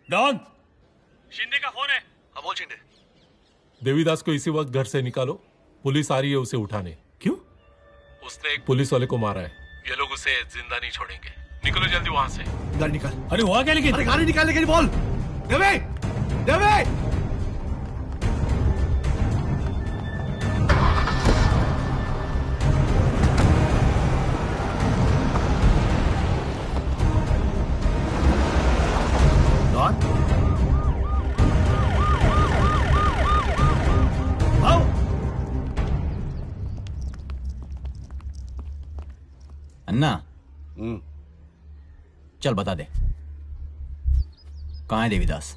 डॉन, शिंदे का फोन है। हाँ बोल शिंदे। देवीदास को इसी वक्त घर से निकालो, पुलिस आ रही है उसे उठाने। क्यों? उसने एक पुलिस वाले को मारा है, ये लोग उसे जिंदा नहीं छोड़ेंगे। निकलो जल्दी वहां से। गाड़ी निकाल। अरे हुआ क्या? लेकिन अरे गाड़ी निकाल, लेकिन बोल। देवी देवी डॉन अन्ना चल बता दे कहाँ है देवीदास?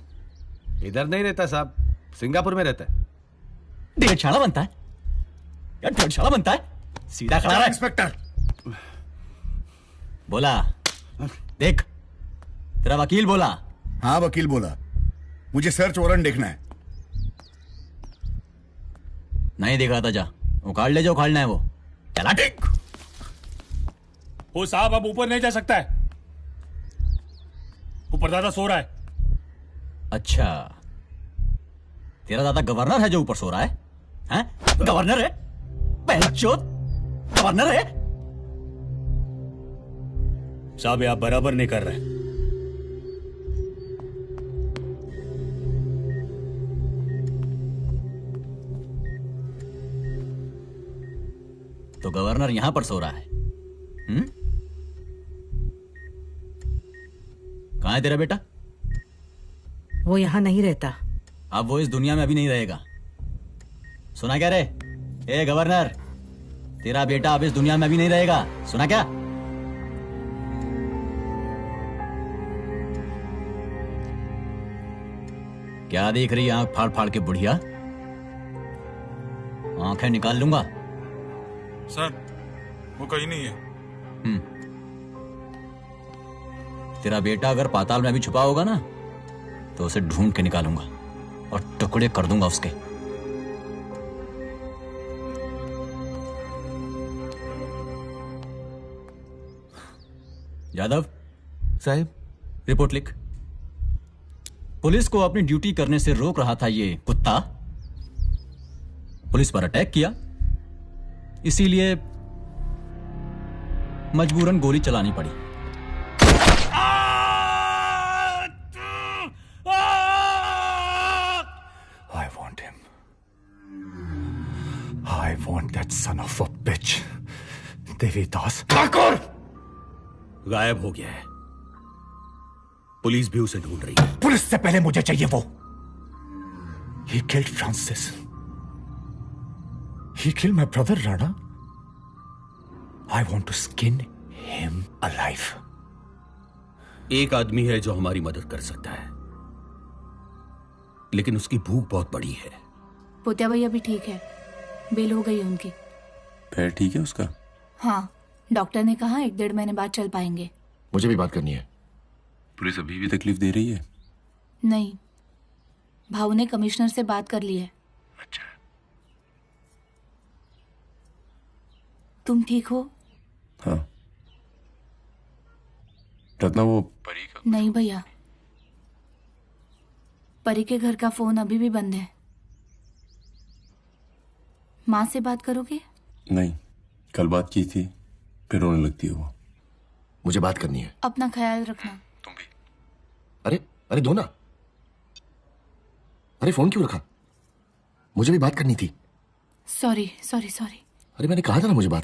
इधर नहीं रहता साहब, सिंगापुर में रहता है। ढेड़शाला बनता है यार, ढेड़शाला बनता है, सीधा खड़ा रहा। इंस्पेक्टर बोला देख, तेरा वकील बोला। हाँ वकील बोला, मुझे सर्च वारंट देखना है। नहीं दिख रहा था, जा उखाड़ ले जो उखाड़ना है वो। चला ठीक। वो साहब अब ऊपर नहीं जा सकता है, ऊपर दादा सो रहा है। अच्छा, तेरा दादा गवर्नर है जो ऊपर सो रहा है? हैं? गवर्नर है? बहनचोद गवर्नर है? साहब ये आप बराबर नहीं कर रहे। तो गवर्नर यहां पर सो रहा है? कहां है तेरा बेटा? वो यहाँ नहीं रहता। अब वो इस दुनिया में अभी नहीं रहेगा। सुना क्या रे? ए गवर्नर, तेरा बेटा अब इस दुनिया में अभी नहीं रहेगा। सुना क्या? क्या देख रही है आंख फाड़ फाड़ के बुढ़िया? आंखें निकाल लूंगा। सर वो कहीं नहीं है। तेरा बेटा अगर पाताल में अभी छुपा होगा ना, तो उसे ढूंढ के निकालूंगा और टुकड़े कर दूंगा उसके। यादव साहब, रिपोर्ट लिख। पुलिस को अपनी ड्यूटी करने से रोक रहा था ये कुत्ता, पुलिस पर अटैक किया, इसीलिए मजबूरन गोली चलानी पड़ी। I want him. I want that son of a bitch. Devidas Thakur गायब हो गया है, पुलिस भी उसे ढूंढ रही है। पुलिस से पहले मुझे चाहिए वो। He killed Francis. He killed my brother Rana. I want to skin him alive. एक आदमी है जो हमारी मदद कर सकता है, लेकिन उसकी भूख बहुत बड़ी है। पोत्या भैया भी ठीक है, बेल हो गई है उनकी। पैर ठीक है उसका? हाँ, डॉक्टर ने कहा 1-1.5 महीने बाद चल पाएंगे। मुझे भी बात करनी है। पुलिस अभी भी तकलीफ दे रही है? नहीं, भाऊ ने कमिश्नर से बात कर ली है। अच्छा। तुम ठीक हो? हाँ। रत्ना वो परी का? नहीं भैया, परी के घर का फोन अभी भी बंद है। माँ से बात करोगे? नहीं, कल बात की थी, फिर रोने लगती है वो। मुझे बात करनी है। अपना ख्याल रखना। तुम भी। अरे अरे दो ना। अरे फोन क्यों रखा? मुझे भी बात करनी थी। Sorry sorry sorry. अरे मैंने कहा था ना मुझे बात